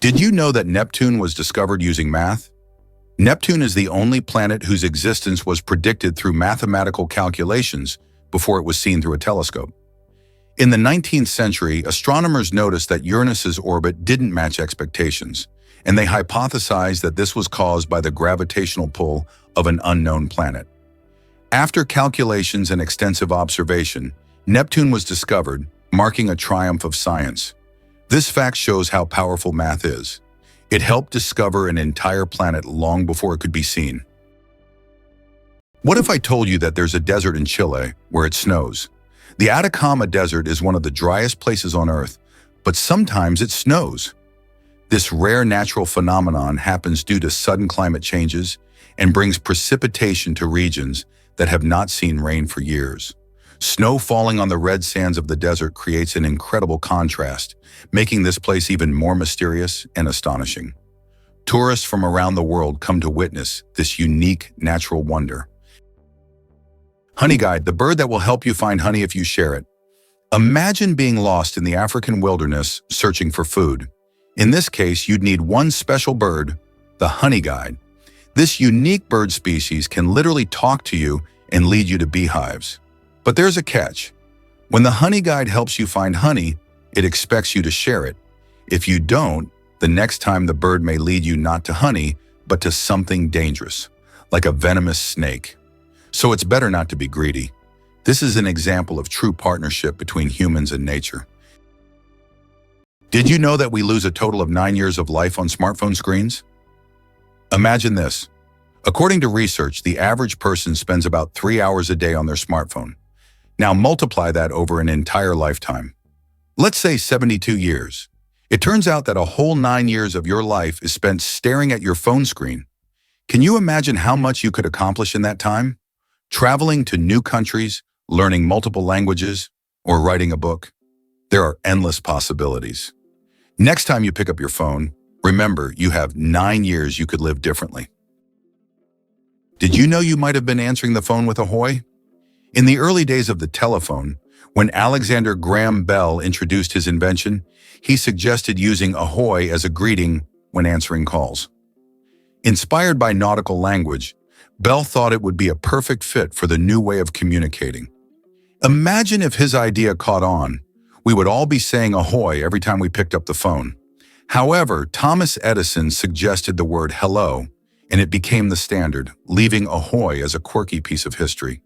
Did you know that Neptune was discovered using math? Neptune is the only planet whose existence was predicted through mathematical calculations before it was seen through a telescope. In the 19th century, astronomers noticed that Uranus's orbit didn't match expectations, and they hypothesized that this was caused by the gravitational pull of an unknown planet. After calculations and extensive observation, Neptune was discovered, marking a triumph of science. This fact shows how powerful math is. It helped discover an entire planet long before it could be seen. What if I told you that there's a desert in Chile where it snows? The Atacama Desert is one of the driest places on Earth, but sometimes it snows. This rare natural phenomenon happens due to sudden climate changes and brings precipitation to regions that have not seen rain for years. Snow falling on the red sands of the desert creates an incredible contrast, making this place even more mysterious and astonishing. Tourists from around the world come to witness this unique natural wonder. Honey Guide, the bird that will help you find honey if you share it. Imagine being lost in the African wilderness searching for food. In this case, you'd need one special bird, the honey guide. This unique bird species can literally talk to you and lead you to beehives. But there's a catch. When the honey guide helps you find honey, it expects you to share it. If you don't, the next time the bird may lead you not to honey, but to something dangerous, like a venomous snake. So it's better not to be greedy. This is an example of true partnership between humans and nature. Did you know that we lose a total of 9 years of life on smartphone screens? Imagine this. According to research, the average person spends about 3 hours a day on their smartphone. Now multiply that over an entire lifetime. Let's say 72 years. It turns out that a whole 9 years of your life is spent staring at your phone screen. Can you imagine how much you could accomplish in that time? Traveling to new countries, learning multiple languages, or writing a book? There are endless possibilities. Next time you pick up your phone, remember you have 9 years you could live differently. Did you know you might have been answering the phone with ahoy? In the early days of the telephone, when Alexander Graham Bell introduced his invention, he suggested using ahoy as a greeting when answering calls. Inspired by nautical language, Bell thought it would be a perfect fit for the new way of communicating. Imagine if his idea caught on. We would all be saying ahoy every time we picked up the phone. However, Thomas Edison suggested the word hello, and it became the standard, leaving ahoy as a quirky piece of history.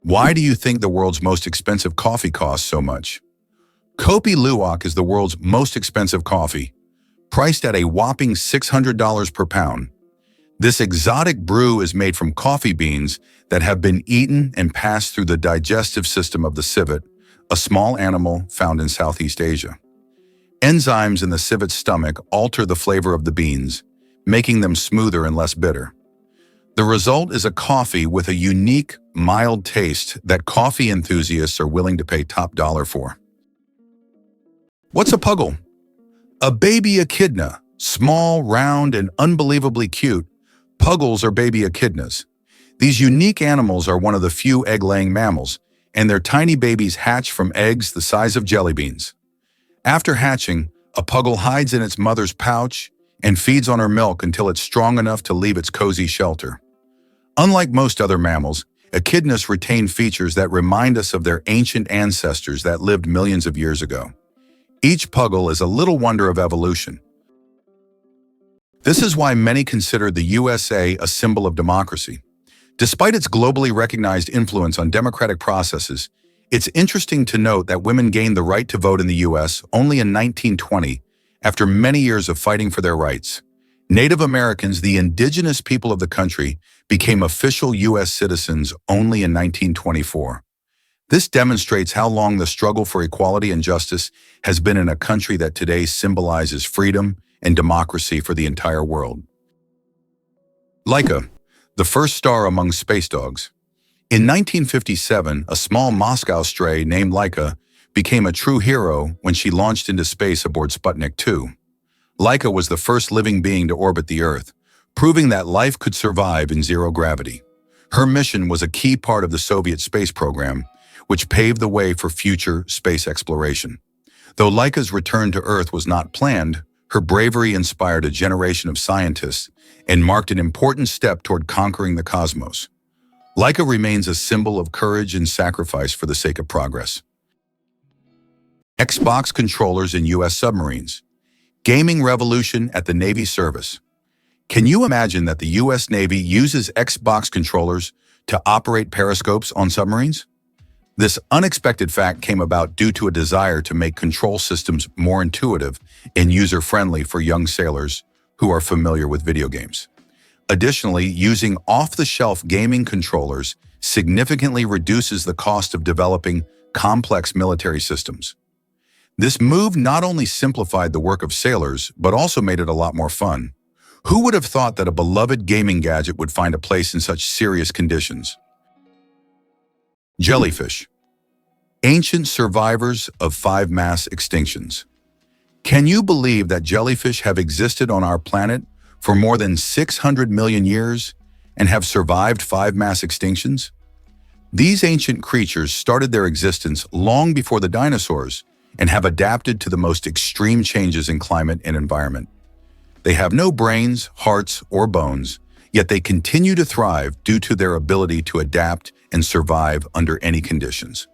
Why do you think the world's most expensive coffee costs so much? Kopi Luwak is the world's most expensive coffee, priced at a whopping $600 per pound. This exotic brew is made from coffee beans that have been eaten and passed through the digestive system of the civet, a small animal found in Southeast Asia. Enzymes in the civet's stomach alter the flavor of the beans, making them smoother and less bitter. The result is a coffee with a unique, mild taste that coffee enthusiasts are willing to pay top dollar for. What's a puggle? A baby echidna, small, round, and unbelievably cute. Puggles are baby echidnas. These unique animals are one of the few egg-laying mammals, and their tiny babies hatch from eggs the size of jelly beans. After hatching, a puggle hides in its mother's pouch and feeds on her milk until it's strong enough to leave its cozy shelter. Unlike most other mammals, echidnas retain features that remind us of their ancient ancestors that lived millions of years ago. Each puggle is a little wonder of evolution. This is why many consider the USA a symbol of democracy. Despite its globally recognized influence on democratic processes, it's interesting to note that women gained the right to vote in the US only in 1920, after many years of fighting for their rights. Native Americans, the indigenous people of the country, became official U.S. citizens only in 1924. This demonstrates how long the struggle for equality and justice has been in a country that today symbolizes freedom and democracy for the entire world. Laika, the first star among space dogs. In 1957, a small Moscow stray named Laika became a true hero when she launched into space aboard Sputnik 2. Laika was the first living being to orbit the Earth, proving that life could survive in zero gravity. Her mission was a key part of the Soviet space program, which paved the way for future space exploration. Though Laika's return to Earth was not planned, her bravery inspired a generation of scientists and marked an important step toward conquering the cosmos. Laika remains a symbol of courage and sacrifice for the sake of progress. Xbox controllers in U.S. submarines. Gaming revolution at the Navy service. Can you imagine that the U.S. Navy uses Xbox controllers to operate periscopes on submarines? This unexpected fact came about due to a desire to make control systems more intuitive and user-friendly for young sailors who are familiar with video games. Additionally, using off-the-shelf gaming controllers significantly reduces the cost of developing complex military systems. This move not only simplified the work of sailors, but also made it a lot more fun. Who would have thought that a beloved gaming gadget would find a place in such serious conditions? Jellyfish. Ancient survivors of 5 mass extinctions. Can you believe that jellyfish have existed on our planet for more than 600 million years and have survived 5 mass extinctions? These ancient creatures started their existence long before the dinosaurs and have adapted to the most extreme changes in climate and environment. They have no brains, hearts, or bones, yet they continue to thrive due to their ability to adapt and survive under any conditions.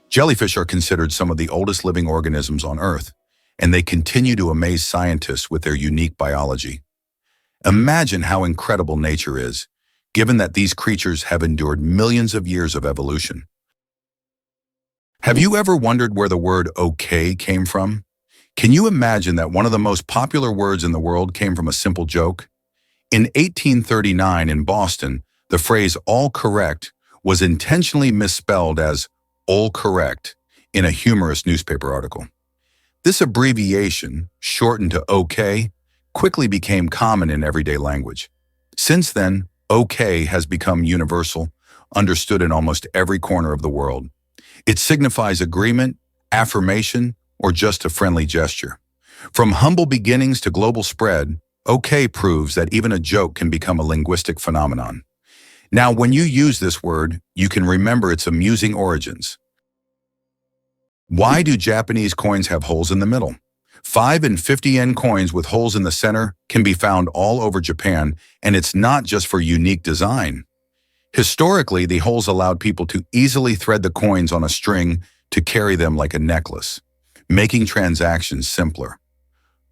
Jellyfish are considered some of the oldest living organisms on Earth, and they continue to amaze scientists with their unique biology. Imagine how incredible nature is, given that these creatures have endured millions of years of evolution. Have you ever wondered where the word okay came from? Can you imagine that one of the most popular words in the world came from a simple joke? In 1839 in Boston, the phrase all correct was intentionally misspelled as all correct in a humorous newspaper article. This abbreviation, shortened to OK, quickly became common in everyday language. Since then, OK has become universal, understood in almost every corner of the world. It signifies agreement, affirmation, or just a friendly gesture. From humble beginnings to global spread, OK proves that even a joke can become a linguistic phenomenon. Now, when you use this word, you can remember its amusing origins. Why do Japanese coins have holes in the middle? 5 and 50 yen coins with holes in the center can be found all over Japan, and it's not just for unique design. Historically, the holes allowed people to easily thread the coins on a string to carry them like a necklace, making transactions simpler.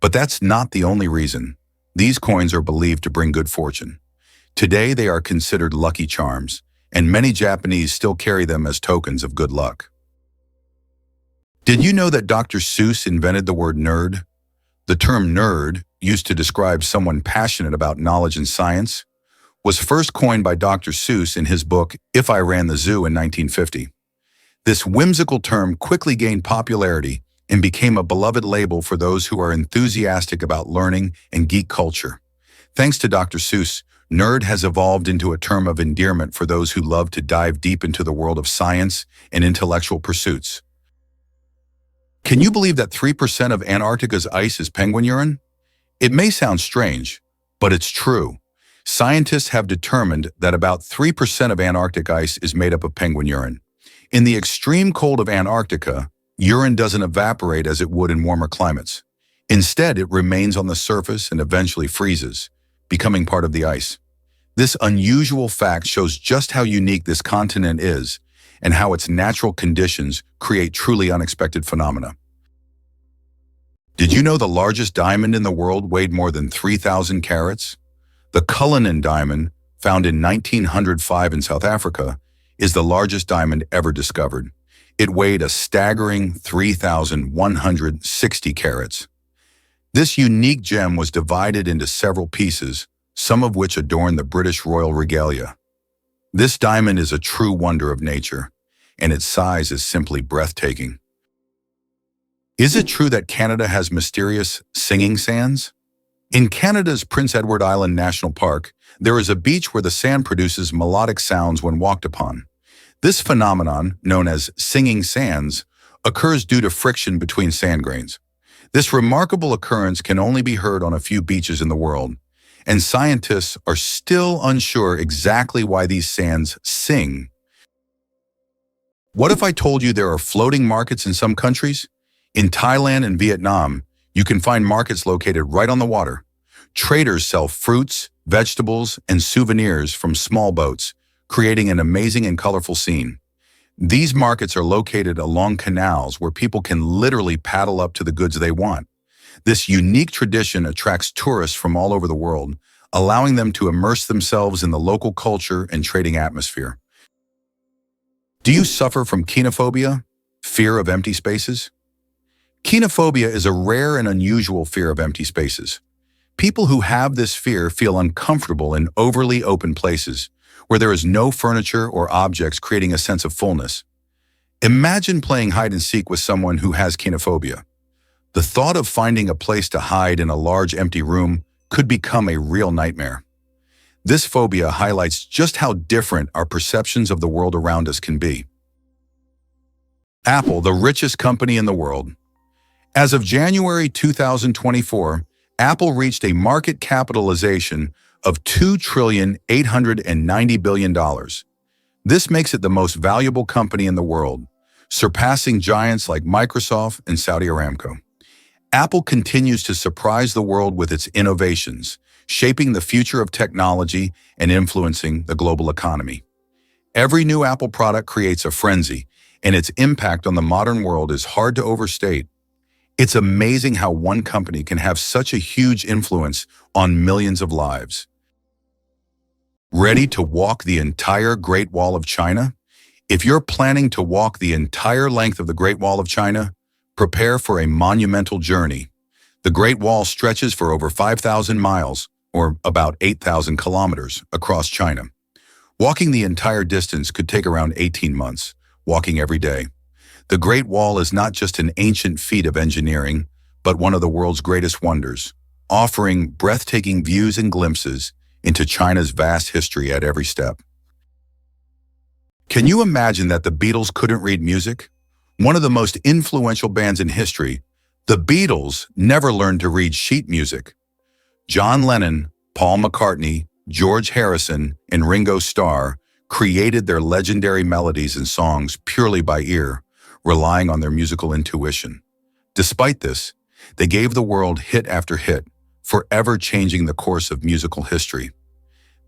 But that's not the only reason. These coins are believed to bring good fortune. Today, they are considered lucky charms, and many Japanese still carry them as tokens of good luck. Did you know that Dr. Seuss invented the word nerd? The term nerd, used to describe someone passionate about knowledge and science, was first coined by Dr. Seuss in his book If I Ran the Zoo in 1950. This whimsical term quickly gained popularity and became a beloved label for those who are enthusiastic about learning and geek culture. Thanks to Dr. Seuss, nerd has evolved into a term of endearment for those who love to dive deep into the world of science and intellectual pursuits. Can you believe that 3% of Antarctica's ice is penguin urine? It may sound strange, but it's true. Scientists have determined that about 3% of Antarctic ice is made up of penguin urine. In the extreme cold of Antarctica, urine doesn't evaporate as it would in warmer climates. Instead, it remains on the surface and eventually freezes, becoming part of the ice. This unusual fact shows just how unique this continent is and how its natural conditions create truly unexpected phenomena. Did you know the largest diamond in the world weighed more than 3,000 carats? The Cullinan diamond, found in 1905 in South Africa, is the largest diamond ever discovered. It weighed a staggering 3,160 carats. This unique gem was divided into several pieces, some of which adorn the British royal regalia. This diamond is a true wonder of nature, and its size is simply breathtaking. Is it true that Canada has mysterious singing sands? In Canada's Prince Edward Island National Park, there is a beach where the sand produces melodic sounds when walked upon. This phenomenon, known as singing sands, occurs due to friction between sand grains. This remarkable occurrence can only be heard on a few beaches in the world, and scientists are still unsure exactly why these sands sing. What if I told you there are floating markets in some countries? In Thailand and Vietnam, you can find markets located right on the water. Traders sell fruits, vegetables, and souvenirs from small boats, creating an amazing and colorful scene. These markets are located along canals where people can literally paddle up to the goods they want. This unique tradition attracts tourists from all over the world, allowing them to immerse themselves in the local culture and trading atmosphere. Do you suffer from kenophobia, fear of empty spaces? Kenophobia is a rare and unusual fear of empty spaces. People who have this fear feel uncomfortable in overly open places, where there is no furniture or objects, creating a sense of fullness. Imagine playing hide and seek with someone who has kenophobia. The thought of finding a place to hide in a large empty room could become a real nightmare. This phobia highlights just how different our perceptions of the world around us can be. Apple, the richest company in the world. As of January 2024, Apple reached a market capitalization of $2,890 billion. This makes it the most valuable company in the world, surpassing giants like Microsoft and Saudi Aramco. Apple continues to surprise the world with its innovations, shaping the future of technology and influencing the global economy. Every new Apple product creates a frenzy, and its impact on the modern world is hard to overstate. It's amazing how one company can have such a huge influence on millions of lives. Ready to walk the entire Great Wall of China? If you're planning to walk the entire length of the Great Wall of China, prepare for a monumental journey. The Great Wall stretches for over 5,000 miles, or about 8,000 kilometers, across China. Walking the entire distance could take around 18 months, walking every day. The Great Wall is not just an ancient feat of engineering, but one of the world's greatest wonders, offering breathtaking views and glimpses into China's vast history at every step. Can you imagine that the Beatles couldn't read music? One of the most influential bands in history, the Beatles never learned to read sheet music. John Lennon, Paul McCartney, George Harrison, and Ringo Starr created their legendary melodies and songs purely by ear, relying on their musical intuition. Despite this, they gave the world hit after hit, forever changing the course of musical history.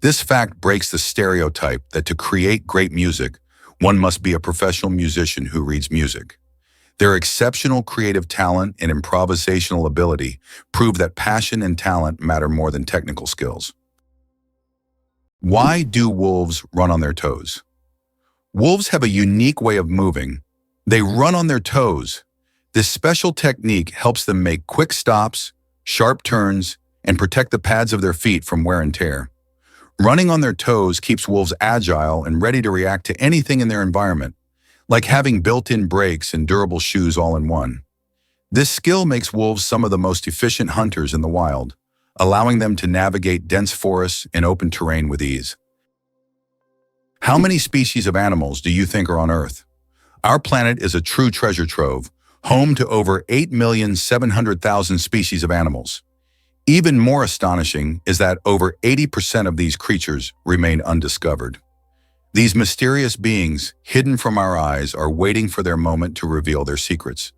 This fact breaks the stereotype that to create great music, one must be a professional musician who reads music. Their exceptional creative talent and improvisational ability prove that passion and talent matter more than technical skills. Why do wolves run on their toes? Wolves have a unique way of moving. They run on their toes. This special technique helps them make quick stops, sharp turns, and protect the pads of their feet from wear and tear. Running on their toes keeps wolves agile and ready to react to anything in their environment, like having built-in brakes and durable shoes all in one. This skill makes wolves some of the most efficient hunters in the wild, allowing them to navigate dense forests and open terrain with ease. How many species of animals do you think are on Earth? Our planet is a true treasure trove, home to over 8,700,000 species of animals. Even more astonishing is that over 80% of these creatures remain undiscovered. These mysterious beings, hidden from our eyes, are waiting for their moment to reveal their secrets.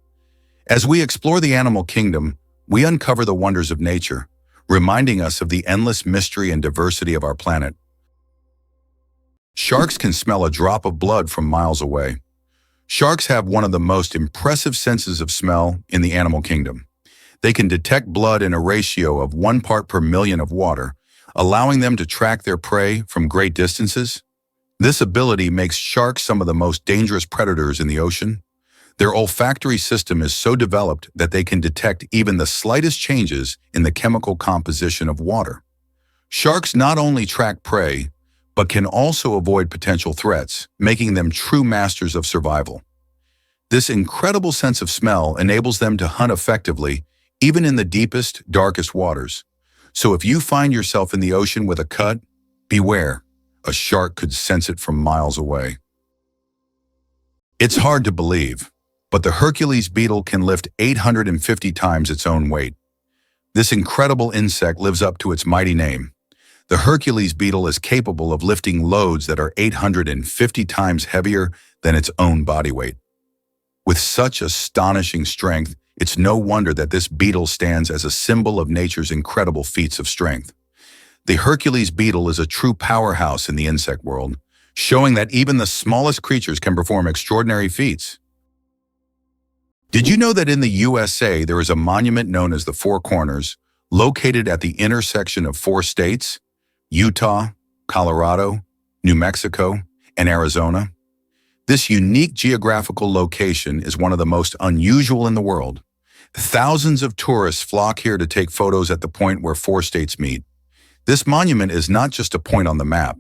As we explore the animal kingdom, we uncover the wonders of nature, reminding us of the endless mystery and diversity of our planet. Sharks can smell a drop of blood from miles away. Sharks have one of the most impressive senses of smell in the animal kingdom. They can detect blood in a ratio of 1 part per million of water, allowing them to track their prey from great distances. This ability makes sharks some of the most dangerous predators in the ocean. Their olfactory system is so developed that they can detect even the slightest changes in the chemical composition of water. Sharks not only track prey, but can also avoid potential threats, making them true masters of survival. This incredible sense of smell enables them to hunt effectively, even in the deepest, darkest waters. So if you find yourself in the ocean with a cut, beware. A shark could sense it from miles away. It's hard to believe, but the Hercules beetle can lift 850 times its own weight. This incredible insect lives up to its mighty name. The Hercules beetle is capable of lifting loads that are 850 times heavier than its own body weight. With such astonishing strength, it's no wonder that this beetle stands as a symbol of nature's incredible feats of strength. The Hercules beetle is a true powerhouse in the insect world, showing that even the smallest creatures can perform extraordinary feats. Did you know that in the USA there is a monument known as the Four Corners, located at the intersection of four states: Utah, Colorado, New Mexico, and Arizona? This unique geographical location is one of the most unusual in the world. Thousands of tourists flock here to take photos at the point where four states meet. This monument is not just a point on the map.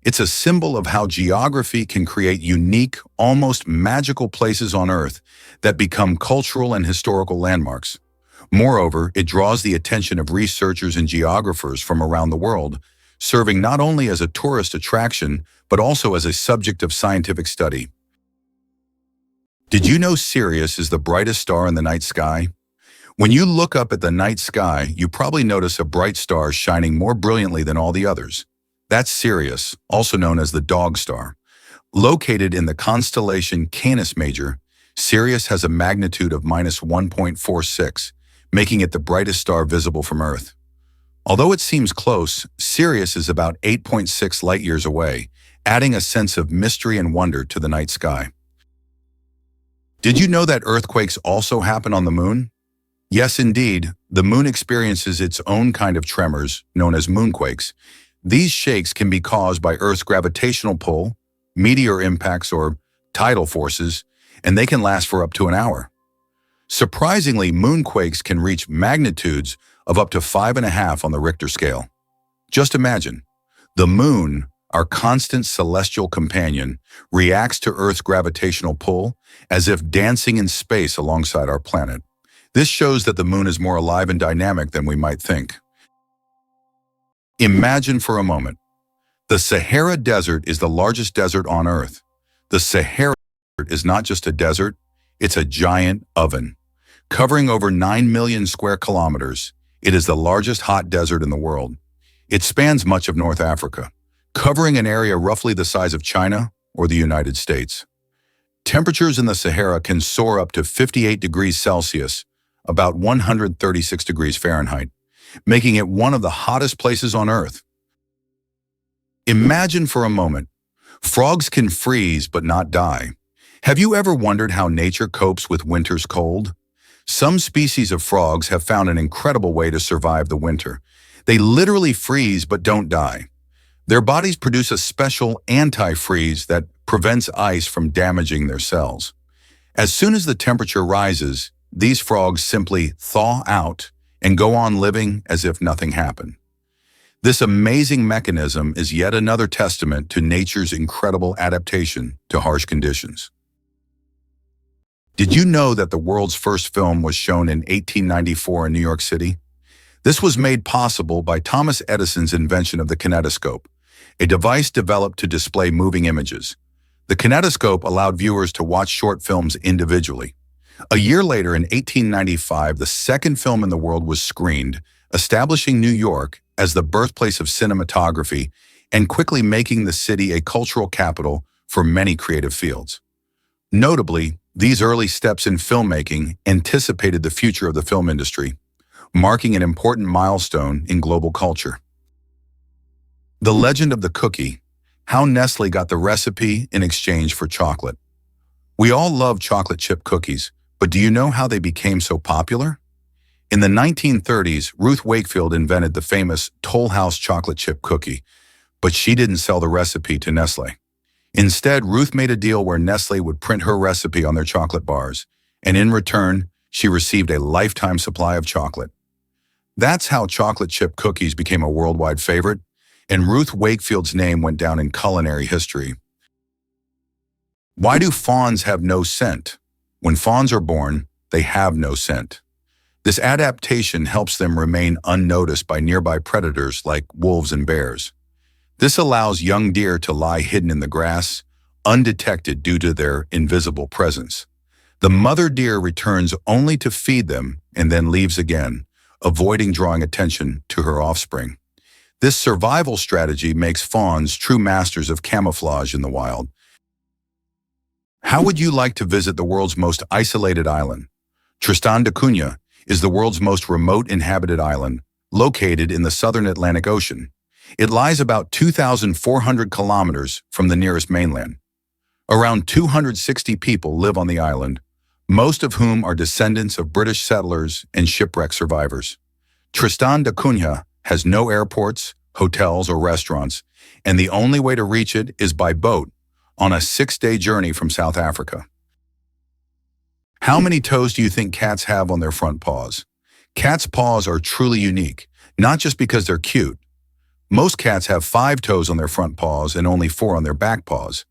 It's a symbol of how geography can create unique, almost magical places on Earth that become cultural and historical landmarks. Moreover, it draws the attention of researchers and geographers from around the world, serving not only as a tourist attraction, but also as a subject of scientific study. Did you know Sirius is the brightest star in the night sky? When you look up at the night sky, you probably notice a bright star shining more brilliantly than all the others. That's Sirius, also known as the Dog Star. Located in the constellation Canis Major, Sirius has a magnitude of -1.46, making it the brightest star visible from Earth. Although it seems close, Sirius is about 8.6 light-years away, adding a sense of mystery and wonder to the night sky. Did you know that earthquakes also happen on the moon? Yes, indeed. The moon experiences its own kind of tremors, known as moonquakes. These shakes can be caused by Earth's gravitational pull, meteor impacts, or tidal forces, and they can last for up to an hour. Surprisingly, moonquakes can reach magnitudes of up to 5.5 on the Richter scale. Just imagine, the moon, our constant celestial companion, reacts to Earth's gravitational pull as if dancing in space alongside our planet. This shows that the moon is more alive and dynamic than we might think. Imagine for a moment. The Sahara Desert is the largest desert on Earth. The Sahara Desert is not just a desert, it's a giant oven. Covering over 9 million square kilometers, it is the largest hot desert in the world. It spans much of North Africa, covering an area roughly the size of China or the United States. Temperatures in the Sahara can soar up to 58 degrees Celsius, about 136 degrees Fahrenheit, making it one of the hottest places on Earth. Imagine for a moment, frogs can freeze but not die. Have you ever wondered how nature copes with winter's cold? Some species of frogs have found an incredible way to survive the winter. They literally freeze but don't die. Their bodies produce a special anti-freeze that prevents ice from damaging their cells. As soon as the temperature rises, these frogs simply thaw out and go on living as if nothing happened. This amazing mechanism is yet another testament to nature's incredible adaptation to harsh conditions. Did you know that the world's first film was shown in 1894 in New York City? This was made possible by Thomas Edison's invention of the kinetoscope, a device developed to display moving images. The kinetoscope allowed viewers to watch short films individually. A year later, in 1895, the second film in the world was screened, establishing New York as the birthplace of cinematography and quickly making the city a cultural capital for many creative fields. Notably, these early steps in filmmaking anticipated the future of the film industry, marking an important milestone in global culture. The legend of the cookie, how Nestle got the recipe in exchange for chocolate. We all love chocolate chip cookies, but do you know how they became so popular? In the 1930s, Ruth Wakefield invented the famous Toll House chocolate chip cookie, but she didn't sell the recipe to Nestle. Instead, Ruth made a deal where Nestle would print her recipe on their chocolate bars, and in return, she received a lifetime supply of chocolate. That's how chocolate chip cookies became a worldwide favorite, and Ruth Wakefield's name went down in culinary history. Why do fawns have no scent? When fawns are born, they have no scent. This adaptation helps them remain unnoticed by nearby predators like wolves and bears. This allows young deer to lie hidden in the grass, undetected due to their invisible presence. The mother deer returns only to feed them and then leaves again, avoiding drawing attention to her offspring. This survival strategy makes fawns true masters of camouflage in the wild. How would you like to visit the world's most isolated island? Tristan da Cunha is the world's most remote inhabited island, located in the southern Atlantic Ocean. It lies about 2,400 kilometers from the nearest mainland. Around 260 people live on the island, most of whom are descendants of British settlers and shipwreck survivors. Tristan da Cunha has no airports, hotels, or restaurants, and the only way to reach it is by boat on a 6-day journey from South Africa. How many toes do you think cats have on their front paws? Cats' paws are truly unique, not just because they're cute. Most cats have 5 toes on their front paws and only 4 on their back paws.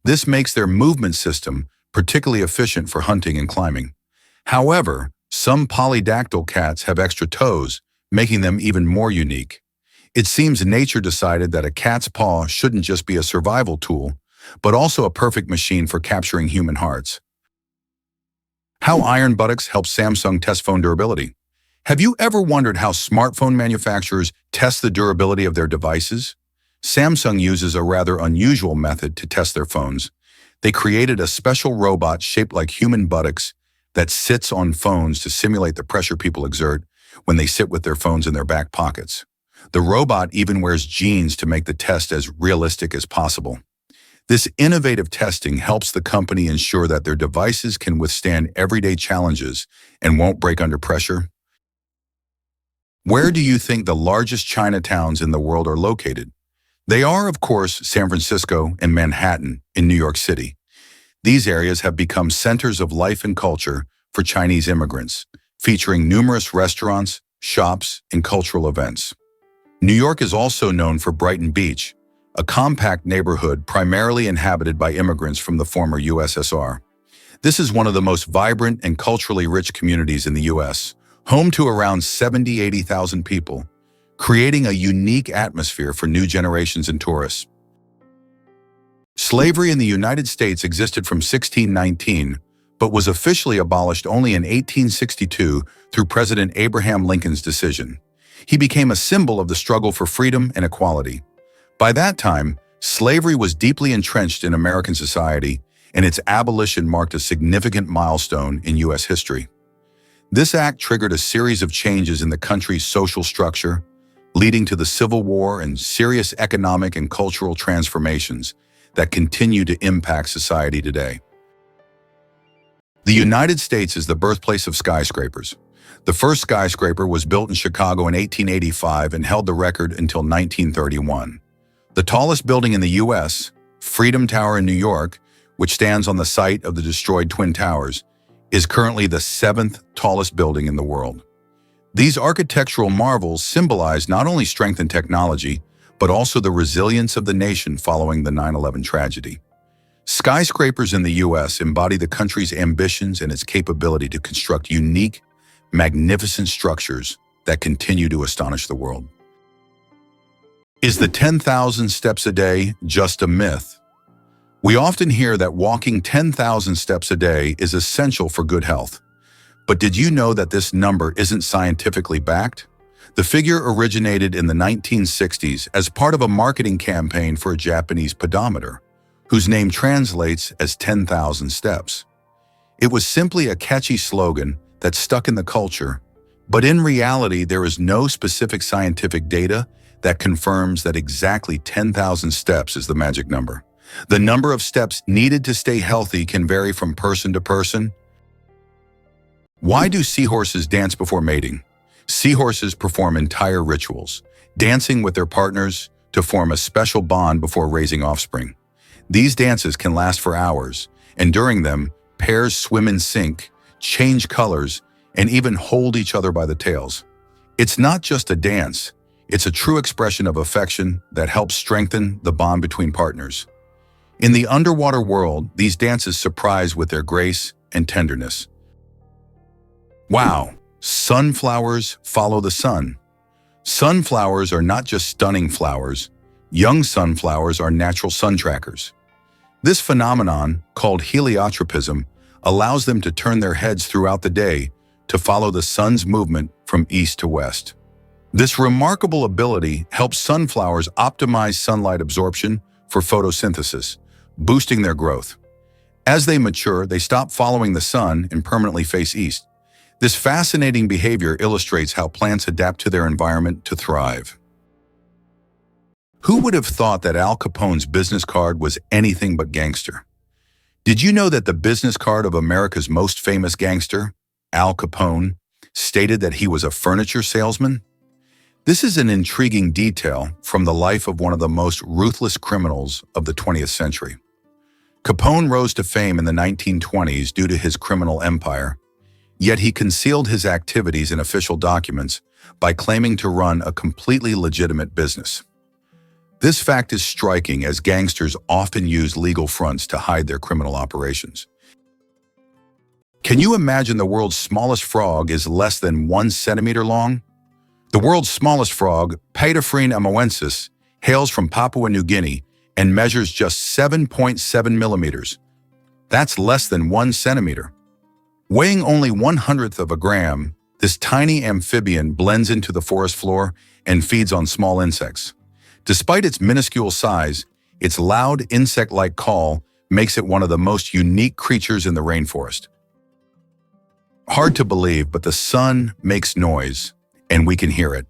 This makes their movement system particularly efficient for hunting and climbing. However, some polydactyl cats have extra toes, making them even more unique. It seems nature decided that a cat's paw shouldn't just be a survival tool, but also a perfect machine for capturing human hearts. How iron buttocks help Samsung test phone durability. Have you ever wondered how smartphone manufacturers test the durability of their devices? Samsung uses a rather unusual method to test their phones. They created a special robot shaped like human buttocks that sits on phones to simulate the pressure people exert when they sit with their phones in their back pockets. The robot even wears jeans to make the test as realistic as possible. This innovative testing helps the company ensure that their devices can withstand everyday challenges and won't break under pressure. Where do you think the largest Chinatowns in the world are located? They are, of course, San Francisco and Manhattan in New York City. These areas have become centers of life and culture for Chinese immigrants, featuring numerous restaurants, shops, and cultural events. New York is also known for Brighton Beach, a compact neighborhood primarily inhabited by immigrants from the former USSR. This is one of the most vibrant and culturally rich communities in the U.S., home to around 80,000 people, creating a unique atmosphere for new generations and tourists. Slavery in the United States existed from 1619, but was officially abolished only in 1862 through President Abraham Lincoln's decision. He became a symbol of the struggle for freedom and equality. By that time, slavery was deeply entrenched in American society, and its abolition marked a significant milestone in U.S. history. This act triggered a series of changes in the country's social structure, leading to the Civil War and serious economic and cultural transformations that continue to impact society today. The United States is the birthplace of skyscrapers. The first skyscraper was built in Chicago in 1885 and held the record until 1931. The tallest building in the U.S., Freedom Tower in New York, which stands on the site of the destroyed Twin Towers, is currently the 7th tallest building in the world. These architectural marvels symbolize not only strength and technology, but also the resilience of the nation following the 9/11 tragedy. Skyscrapers in the U.S. embody the country's ambitions and its capability to construct unique, magnificent structures that continue to astonish the world. Is the 10,000 steps a day just a myth? We often hear that walking 10,000 steps a day is essential for good health. But did you know that this number isn't scientifically backed? The figure originated in the 1960s as part of a marketing campaign for a Japanese pedometer, whose name translates as 10,000 steps. It was simply a catchy slogan that stuck in the culture, but in reality there is no specific scientific data that confirms that exactly 10,000 steps is the magic number. The number of steps needed to stay healthy can vary from person to person. Why do seahorses dance before mating? Seahorses perform entire rituals, dancing with their partners to form a special bond before raising offspring. These dances can last for hours, and during them, pairs swim in sync, change colors, and even hold each other by the tails. It's not just a dance, it's a true expression of affection that helps strengthen the bond between partners. In the underwater world, these dances surprise with their grace and tenderness. Wow, sunflowers follow the sun. Sunflowers are not just stunning flowers. Young sunflowers are natural sun trackers. This phenomenon, called heliotropism, allows them to turn their heads throughout the day to follow the sun's movement from east to west. This remarkable ability helps sunflowers optimize sunlight absorption for photosynthesis, boosting their growth. As they mature, they stop following the sun and permanently face east. This fascinating behavior illustrates how plants adapt to their environment to thrive. Who would have thought that Al Capone's business card was anything but gangster? Did you know that the business card of America's most famous gangster, Al Capone, stated that he was a furniture salesman? This is an intriguing detail from the life of one of the most ruthless criminals of the 20th century. Capone rose to fame in the 1920s due to his criminal empire, yet he concealed his activities in official documents by claiming to run a completely legitimate business. This fact is striking as gangsters often use legal fronts to hide their criminal operations. Can you imagine the world's smallest frog is less than 1 centimeter long? The world's smallest frog, Paedophryne amoensis, hails from Papua New Guinea and measures just 7.7 millimeters. That's less than 1 centimeter. Weighing only 1/100th of a gram, this tiny amphibian blends into the forest floor and feeds on small insects. Despite its minuscule size, its loud insect-like call makes it one of the most unique creatures in the rainforest. Hard to believe, but the sun makes noise, and we can hear it.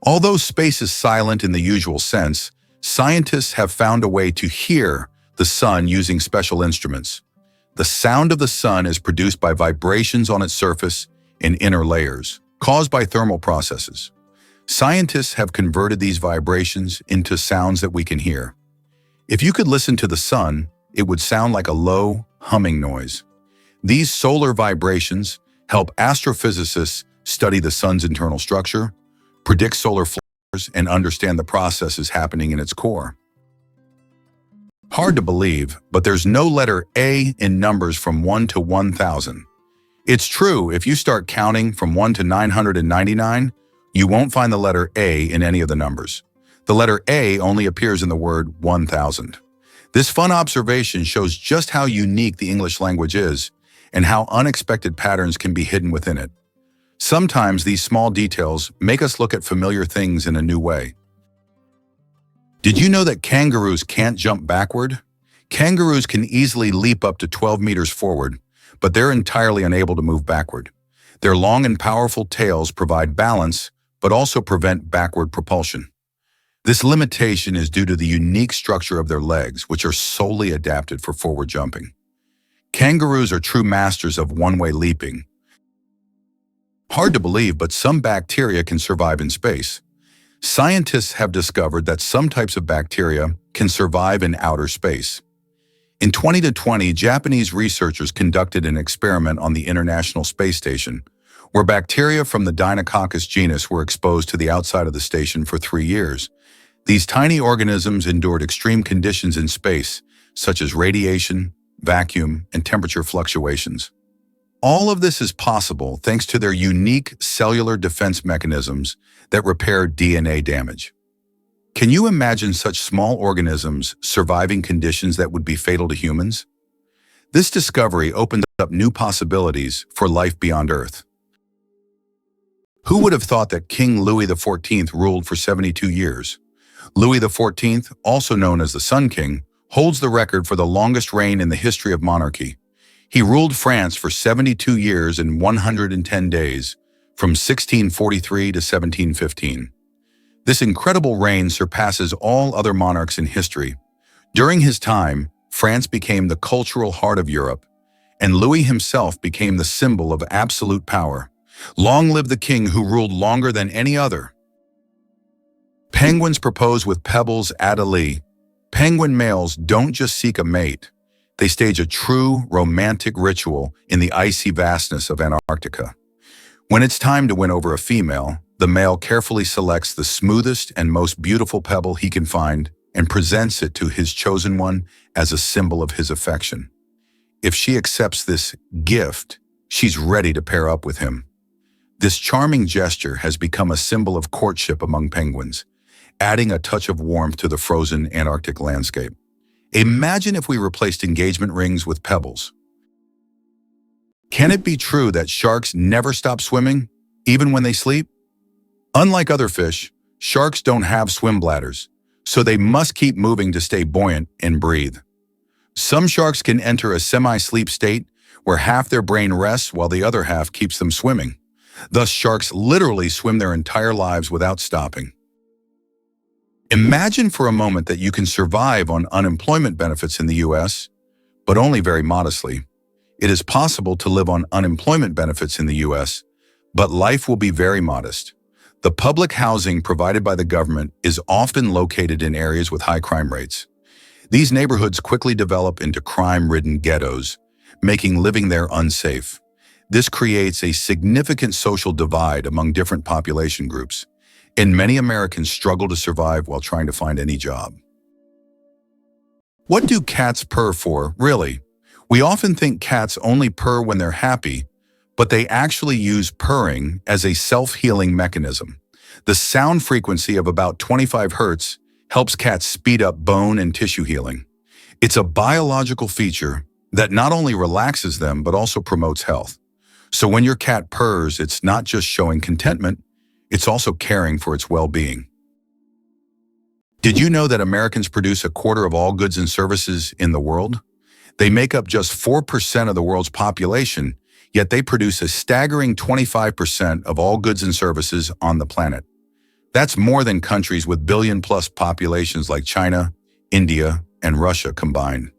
Although space is silent in the usual sense, scientists have found a way to hear the sun using special instruments. The sound of the sun is produced by vibrations on its surface and inner layers, caused by thermal processes. Scientists have converted these vibrations into sounds that we can hear. If you could listen to the sun, it would sound like a low, humming noise. These solar vibrations help astrophysicists study the sun's internal structure, predict solar flares, and understand the processes happening in its core. Hard to believe, but there's no letter A in numbers from 1 to 1,000. It's true, if you start counting from 1 to 999, you won't find the letter A in any of the numbers. The letter A only appears in the word 1,000. This fun observation shows just how unique the English language is and how unexpected patterns can be hidden within it. Sometimes these small details make us look at familiar things in a new way. Did you know that kangaroos can't jump backward? Kangaroos can easily leap up to 12 meters forward, but they're entirely unable to move backward. Their long and powerful tails provide balance, but also prevent backward propulsion. This limitation is due to the unique structure of their legs, which are solely adapted for forward jumping. Kangaroos are true masters of one-way leaping. Hard to believe, but some bacteria can survive in space. Scientists have discovered that some types of bacteria can survive in outer space. In 2020, Japanese researchers conducted an experiment on the International Space Station, where bacteria from the Deinococcus genus were exposed to the outside of the station for 3 years. These tiny organisms endured extreme conditions in space, such as radiation, vacuum, and temperature fluctuations. All of this is possible thanks to their unique cellular defense mechanisms that repair DNA damage. Can you imagine such small organisms surviving conditions that would be fatal to humans? This discovery opens up new possibilities for life beyond Earth. Who would have thought that King Louis XIV ruled for 72 years? Louis XIV, also known as the Sun King, holds the record for the longest reign in the history of monarchy. He ruled France for 72 years and 110 days, from 1643 to 1715. This incredible reign surpasses all other monarchs in history. During his time, France became the cultural heart of Europe, and Louis himself became the symbol of absolute power. Long live the king who ruled longer than any other. Penguins propose with pebbles at a lee. Penguin males don't just seek a mate. They stage a true, romantic ritual in the icy vastness of Antarctica. When it's time to win over a female, the male carefully selects the smoothest and most beautiful pebble he can find and presents it to his chosen one as a symbol of his affection. If she accepts this gift, she's ready to pair up with him. This charming gesture has become a symbol of courtship among penguins, adding a touch of warmth to the frozen Antarctic landscape. Imagine if we replaced engagement rings with pebbles. Can it be true that sharks never stop swimming, even when they sleep? Unlike other fish, sharks don't have swim bladders, so they must keep moving to stay buoyant and breathe. Some sharks can enter a semi-sleep state where half their brain rests while the other half keeps them swimming. Thus, sharks literally swim their entire lives without stopping. Imagine for a moment that you can survive on unemployment benefits in the US, but only very modestly. It is possible to live on unemployment benefits in the US, but life will be very modest. The public housing provided by the government is often located in areas with high crime rates. These neighborhoods quickly develop into crime-ridden ghettos, making living there unsafe. This creates a significant social divide among different population groups, and many Americans struggle to survive while trying to find any job. What do cats purr for, really? We often think cats only purr when they're happy, but they actually use purring as a self-healing mechanism. The sound frequency of about 25 Hz helps cats speed up bone and tissue healing. It's a biological feature that not only relaxes them, but also promotes health. So when your cat purrs, it's not just showing contentment, it's also caring for its well-being. Did you know that Americans produce a quarter of all goods and services in the world? They make up just 4% of the world's population, yet they produce a staggering 25% of all goods and services on the planet. That's more than countries with billion-plus populations like China, India, and Russia combined.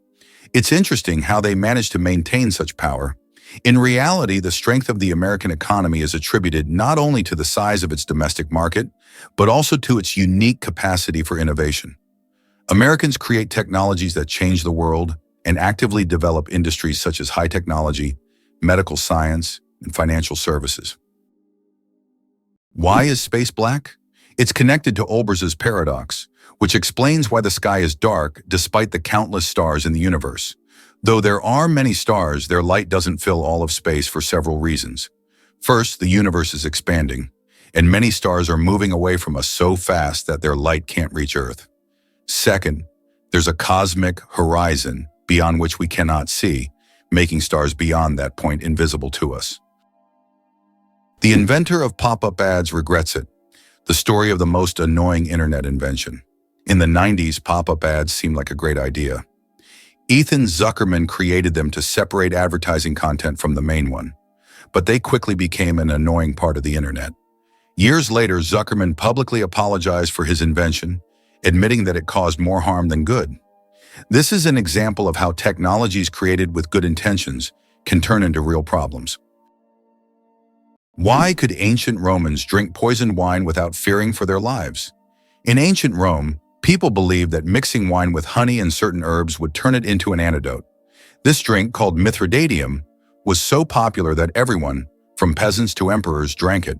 It's interesting how they manage to maintain such power. In reality, the strength of the American economy is attributed not only to the size of its domestic market, but also to its unique capacity for innovation. Americans create technologies that change the world and actively develop industries such as high technology, medical science, and financial services. Why is space black? It's connected to Olbers's paradox, which explains why the sky is dark despite the countless stars in the universe. Though there are many stars, their light doesn't fill all of space for several reasons. First, the universe is expanding, and many stars are moving away from us so fast that their light can't reach Earth. Second, there's a cosmic horizon beyond which we cannot see, making stars beyond that point invisible to us. The inventor of pop-up ads regrets it. The story of the most annoying internet invention. In the 90s, pop-up ads seemed like a great idea. Ethan Zuckerman created them to separate advertising content from the main one, but they quickly became an annoying part of the internet. Years later, Zuckerman publicly apologized for his invention, admitting that it caused more harm than good. This is an example of how technologies created with good intentions can turn into real problems. Why could ancient Romans drink poisoned wine without fearing for their lives? In ancient Rome, people believed that mixing wine with honey and certain herbs would turn it into an antidote. This drink, called Mithridatium, was so popular that everyone, from peasants to emperors, drank it.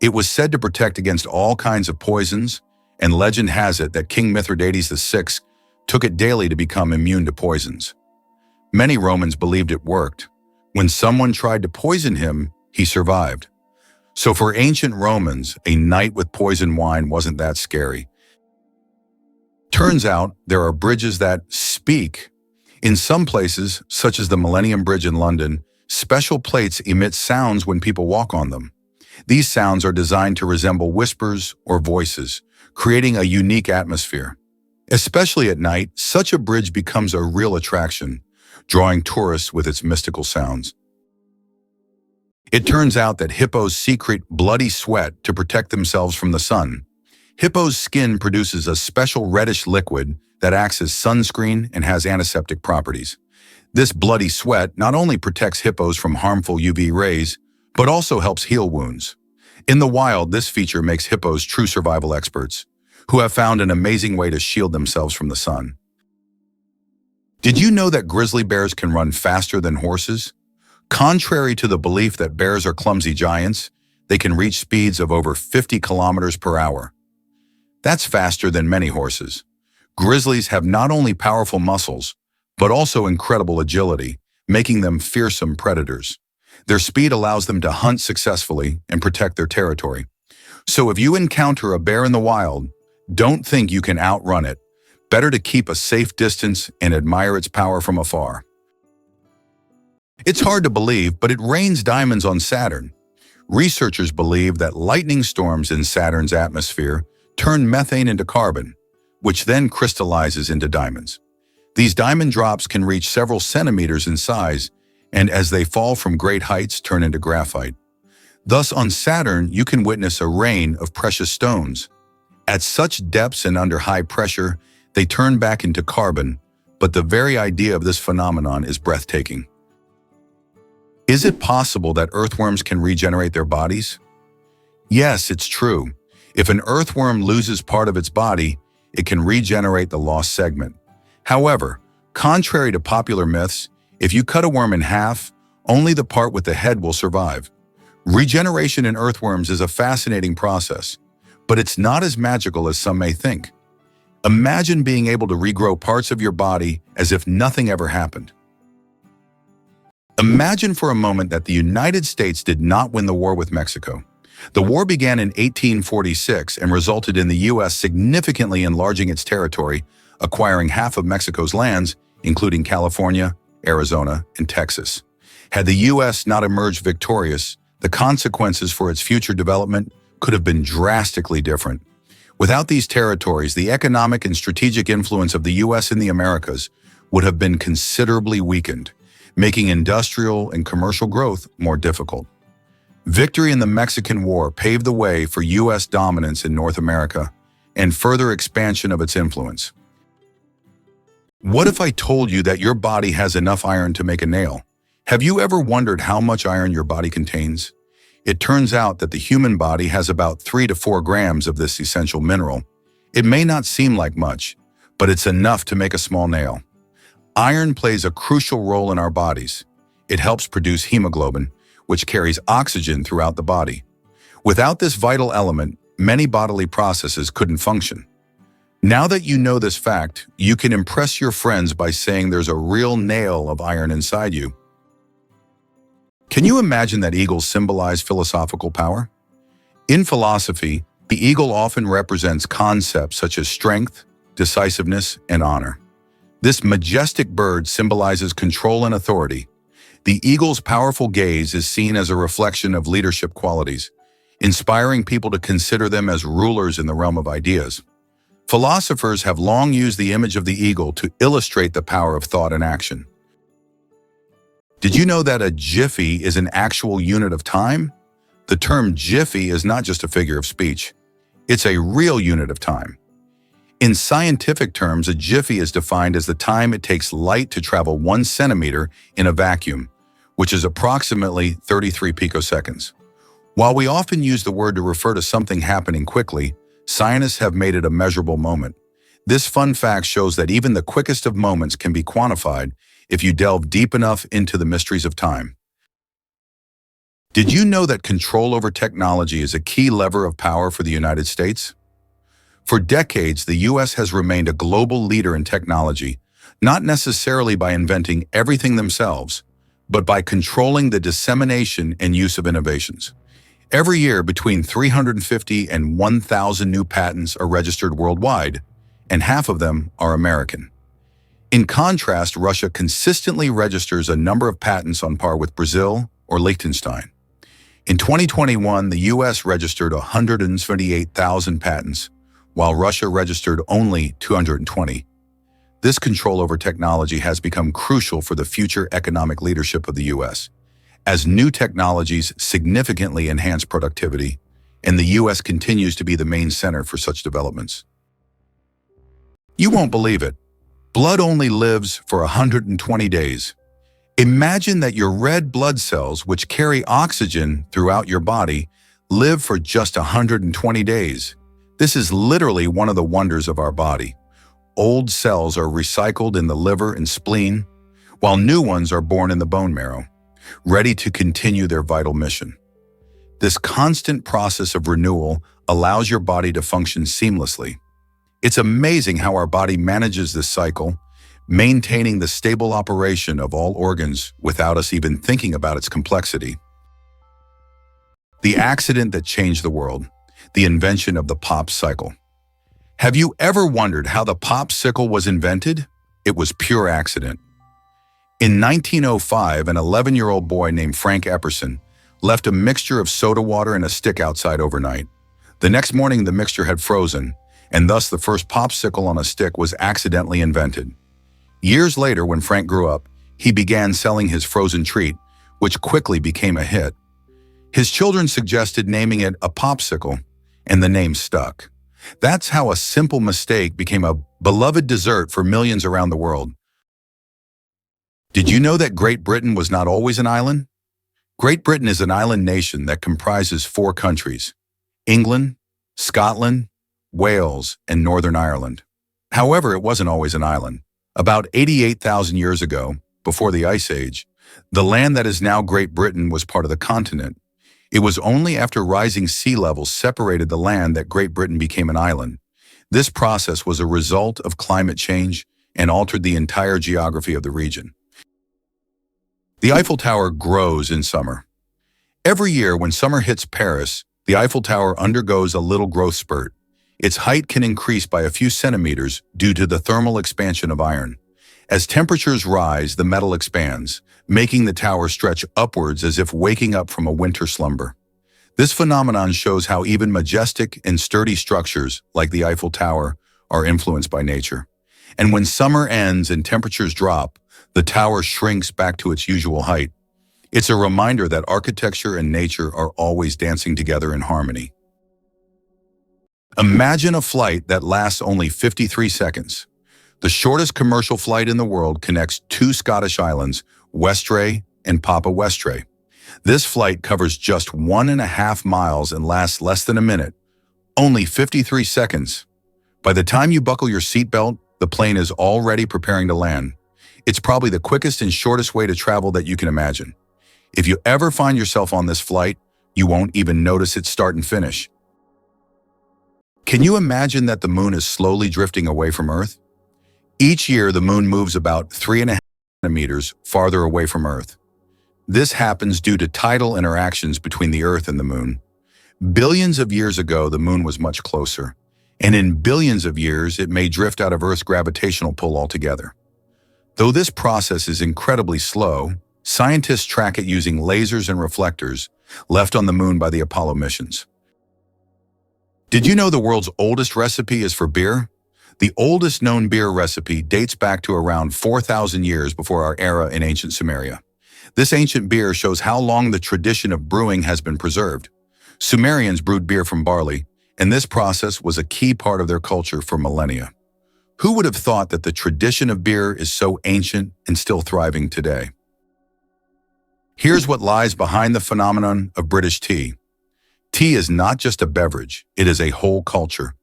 It was said to protect against all kinds of poisons, and legend has it that King Mithridates VI took it daily to become immune to poisons. Many Romans believed it worked. When someone tried to poison him, he survived. So for ancient Romans, a night with poisoned wine wasn't that scary. Turns out there are bridges that speak. In some places, such as the Millennium Bridge in London, special plates emit sounds when people walk on them. These sounds are designed to resemble whispers or voices, creating a unique atmosphere. Especially at night, such a bridge becomes a real attraction, drawing tourists with its mystical sounds. It turns out that hippos secrete bloody sweat to protect themselves from the sun. Hippo's skin produces a special reddish liquid that acts as sunscreen and has antiseptic properties. This bloody sweat not only protects hippos from harmful UV rays, but also helps heal wounds. In the wild, this feature makes hippos true survival experts, who have found an amazing way to shield themselves from the sun. Did you know that grizzly bears can run faster than horses? Contrary to the belief that bears are clumsy giants, they can reach speeds of over 50 kilometers per hour. That's faster than many horses. Grizzlies have not only powerful muscles, but also incredible agility, making them fearsome predators. Their speed allows them to hunt successfully and protect their territory. So if you encounter a bear in the wild, don't think you can outrun it. Better to keep a safe distance and admire its power from afar. It's hard to believe, but it rains diamonds on Saturn. Researchers believe that lightning storms in Saturn's atmosphere turn methane into carbon, which then crystallizes into diamonds. These diamond drops can reach several centimeters in size, and as they fall from great heights, turn into graphite. Thus, on Saturn, you can witness a rain of precious stones. At such depths and under high pressure, they turn back into carbon, but the very idea of this phenomenon is breathtaking. Is it possible that earthworms can regenerate their bodies? Yes, it's true. If an earthworm loses part of its body, it can regenerate the lost segment. However, contrary to popular myths, if you cut a worm in half, only the part with the head will survive. Regeneration in earthworms is a fascinating process, but it's not as magical as some may think. Imagine being able to regrow parts of your body as if nothing ever happened. Imagine for a moment that the United States did not win the war with Mexico. The war began in 1846 and resulted in the U.S. significantly enlarging its territory, acquiring half of Mexico's lands, including California, Arizona, and Texas. Had the U.S. not emerged victorious, the consequences for its future development could have been drastically different. Without these territories, the economic and strategic influence of the U.S. in the Americas would have been considerably weakened, making industrial and commercial growth more difficult. Victory in the Mexican War paved the way for U.S. dominance in North America and further expansion of its influence. What if I told you that your body has enough iron to make a nail? Have you ever wondered how much iron your body contains? It turns out that the human body has about 3 to 4 grams of this essential mineral. It may not seem like much, but it's enough to make a small nail. Iron plays a crucial role in our bodies. It helps produce hemoglobin, which carries oxygen throughout the body. Without this vital element, many bodily processes couldn't function. Now that you know this fact, you can impress your friends by saying there's a real nail of iron inside you. Can you imagine that eagles symbolize philosophical power? In philosophy, the eagle often represents concepts such as strength, decisiveness, and honor. This majestic bird symbolizes control and authority. The eagle's powerful gaze is seen as a reflection of leadership qualities, inspiring people to consider them as rulers in the realm of ideas. Philosophers have long used the image of the eagle to illustrate the power of thought and action. Did you know that a jiffy is an actual unit of time? The term jiffy is not just a figure of speech. It's a real unit of time. In scientific terms, a jiffy is defined as the time it takes light to travel 1 centimeter in a vacuum, which is approximately 33 picoseconds. While we often use the word to refer to something happening quickly, scientists have made it a measurable moment. This fun fact shows that even the quickest of moments can be quantified if you delve deep enough into the mysteries of time. Did you know that control over technology is a key lever of power for the United States? For decades, the U.S. has remained a global leader in technology, not necessarily by inventing everything themselves, but by controlling the dissemination and use of innovations. Every year, between 350 and 1,000 new patents are registered worldwide, and half of them are American. In contrast, Russia consistently registers a number of patents on par with Brazil or Liechtenstein. In 2021, the U.S. registered 178,000 patents, while Russia registered only 220. This control over technology has become crucial for the future economic leadership of the U.S., as new technologies significantly enhance productivity, and the U.S. continues to be the main center for such developments. You won't believe it. Blood only lives for 120 days. Imagine that your red blood cells, which carry oxygen throughout your body, live for just 120 days. This is literally one of the wonders of our body. Old cells are recycled in the liver and spleen, while new ones are born in the bone marrow, ready to continue their vital mission. This constant process of renewal allows your body to function seamlessly. It's amazing how our body manages this cycle, maintaining the stable operation of all organs without us even thinking about its complexity. The accident that changed the world, the invention of the pop cycle. Have you ever wondered how the popsicle was invented? It was pure accident. In 1905, an 11-year-old boy named Frank Epperson left a mixture of soda water and a stick outside overnight. The next morning, the mixture had frozen, and thus the first popsicle on a stick was accidentally invented. Years later, when Frank grew up, he began selling his frozen treat, which quickly became a hit. His children suggested naming it a popsicle, and the name stuck. That's how a simple mistake became a beloved dessert for millions around the world. Did you know that Great Britain was not always an island? Great Britain is an island nation that comprises 4 countries: England, Scotland, Wales, and Northern Ireland. However, it wasn't always an island. About 88,000 years ago, before the Ice Age, the land that is now Great Britain was part of the continent. It was only after rising sea levels separated the land that Great Britain became an island. This process was a result of climate change and altered the entire geography of the region. The Eiffel Tower grows in summer. Every year when summer hits Paris, the Eiffel Tower undergoes a little growth spurt. Its height can increase by a few centimeters due to the thermal expansion of iron. As temperatures rise, the metal expands, making the tower stretch upwards as if waking up from a winter slumber. This phenomenon shows how even majestic and sturdy structures, like the Eiffel Tower, are influenced by nature. And when summer ends and temperatures drop, the tower shrinks back to its usual height. It's a reminder that architecture and nature are always dancing together in harmony. Imagine a flight that lasts only 53 seconds. The shortest commercial flight in the world connects 2 Scottish islands, Westray and Papa Westray. This flight covers just 1.5 miles and lasts less than a minute. Only 53 seconds. By the time you buckle your seatbelt, the plane is already preparing to land. It's probably the quickest and shortest way to travel that you can imagine. If you ever find yourself on this flight, you won't even notice its start and finish. Can you imagine that the moon is slowly drifting away from Earth? Each year, the moon moves about 3.5 centimeters farther away from Earth. This happens due to tidal interactions between the Earth and the moon. Billions of years ago, the moon was much closer, and in billions of years, it may drift out of Earth's gravitational pull altogether. Though this process is incredibly slow, scientists track it using lasers and reflectors left on the moon by the Apollo missions. Did you know the world's oldest recipe is for beer? The oldest known beer recipe dates back to around 4,000 years before our era in ancient Sumeria. This ancient beer shows how long the tradition of brewing has been preserved. Sumerians brewed beer from barley, and this process was a key part of their culture for millennia. Who would have thought that the tradition of beer is so ancient and still thriving today? Here's what lies behind the phenomenon of British tea. Tea is not just a beverage, it is a whole culture.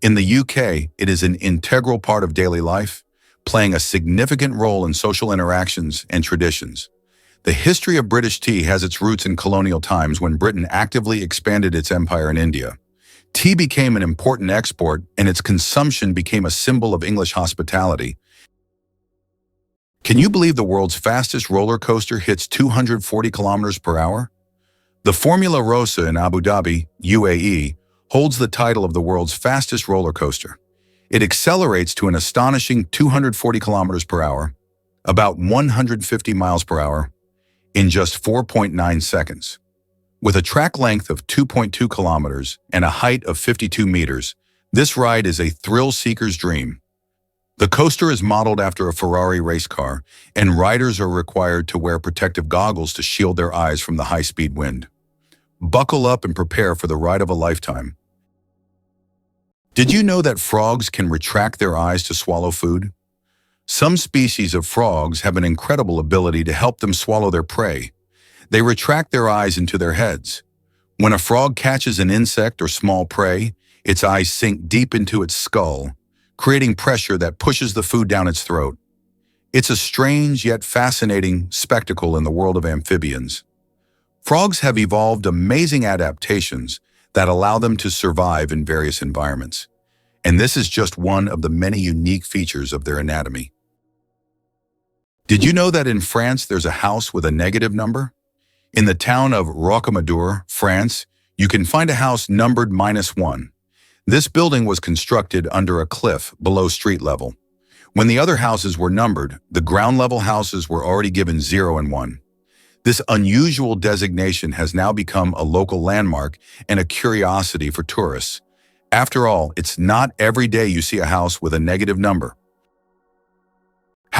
In the UK, it is an integral part of daily life, playing a significant role in social interactions and traditions. The history of British tea has its roots in colonial times when Britain actively expanded its empire in India. Tea became an important export, and its consumption became a symbol of English hospitality. Can you believe the world's fastest roller coaster hits 240 kilometers per hour? The Formula Rossa in Abu Dhabi, UAE, holds the title of the world's fastest roller coaster. It accelerates to an astonishing 240 kilometers per hour, about 150 miles per hour, in just 4.9 seconds. With a track length of 2.2 kilometers and a height of 52 meters, this ride is a thrill-seeker's dream. The coaster is modeled after a Ferrari race car, and riders are required to wear protective goggles to shield their eyes from the high-speed wind. Buckle up and prepare for the ride of a lifetime. Did you know that frogs can retract their eyes to swallow food? Some species of frogs have an incredible ability to help them swallow their prey. They retract their eyes into their heads. When a frog catches an insect or small prey, its eyes sink deep into its skull, creating pressure that pushes the food down its throat. It's a strange yet fascinating spectacle in the world of amphibians. Frogs have evolved amazing adaptations that allow them to survive in various environments. And this is just one of the many unique features of their anatomy. Did you know that in France there's a house with a negative number? In the town of Rocamadour, France, you can find a house numbered -1. This building was constructed under a cliff below street level. When the other houses were numbered, the ground-level houses were already given 0 and 1. This unusual designation has now become a local landmark and a curiosity for tourists. After all, it's not every day you see a house with a negative number.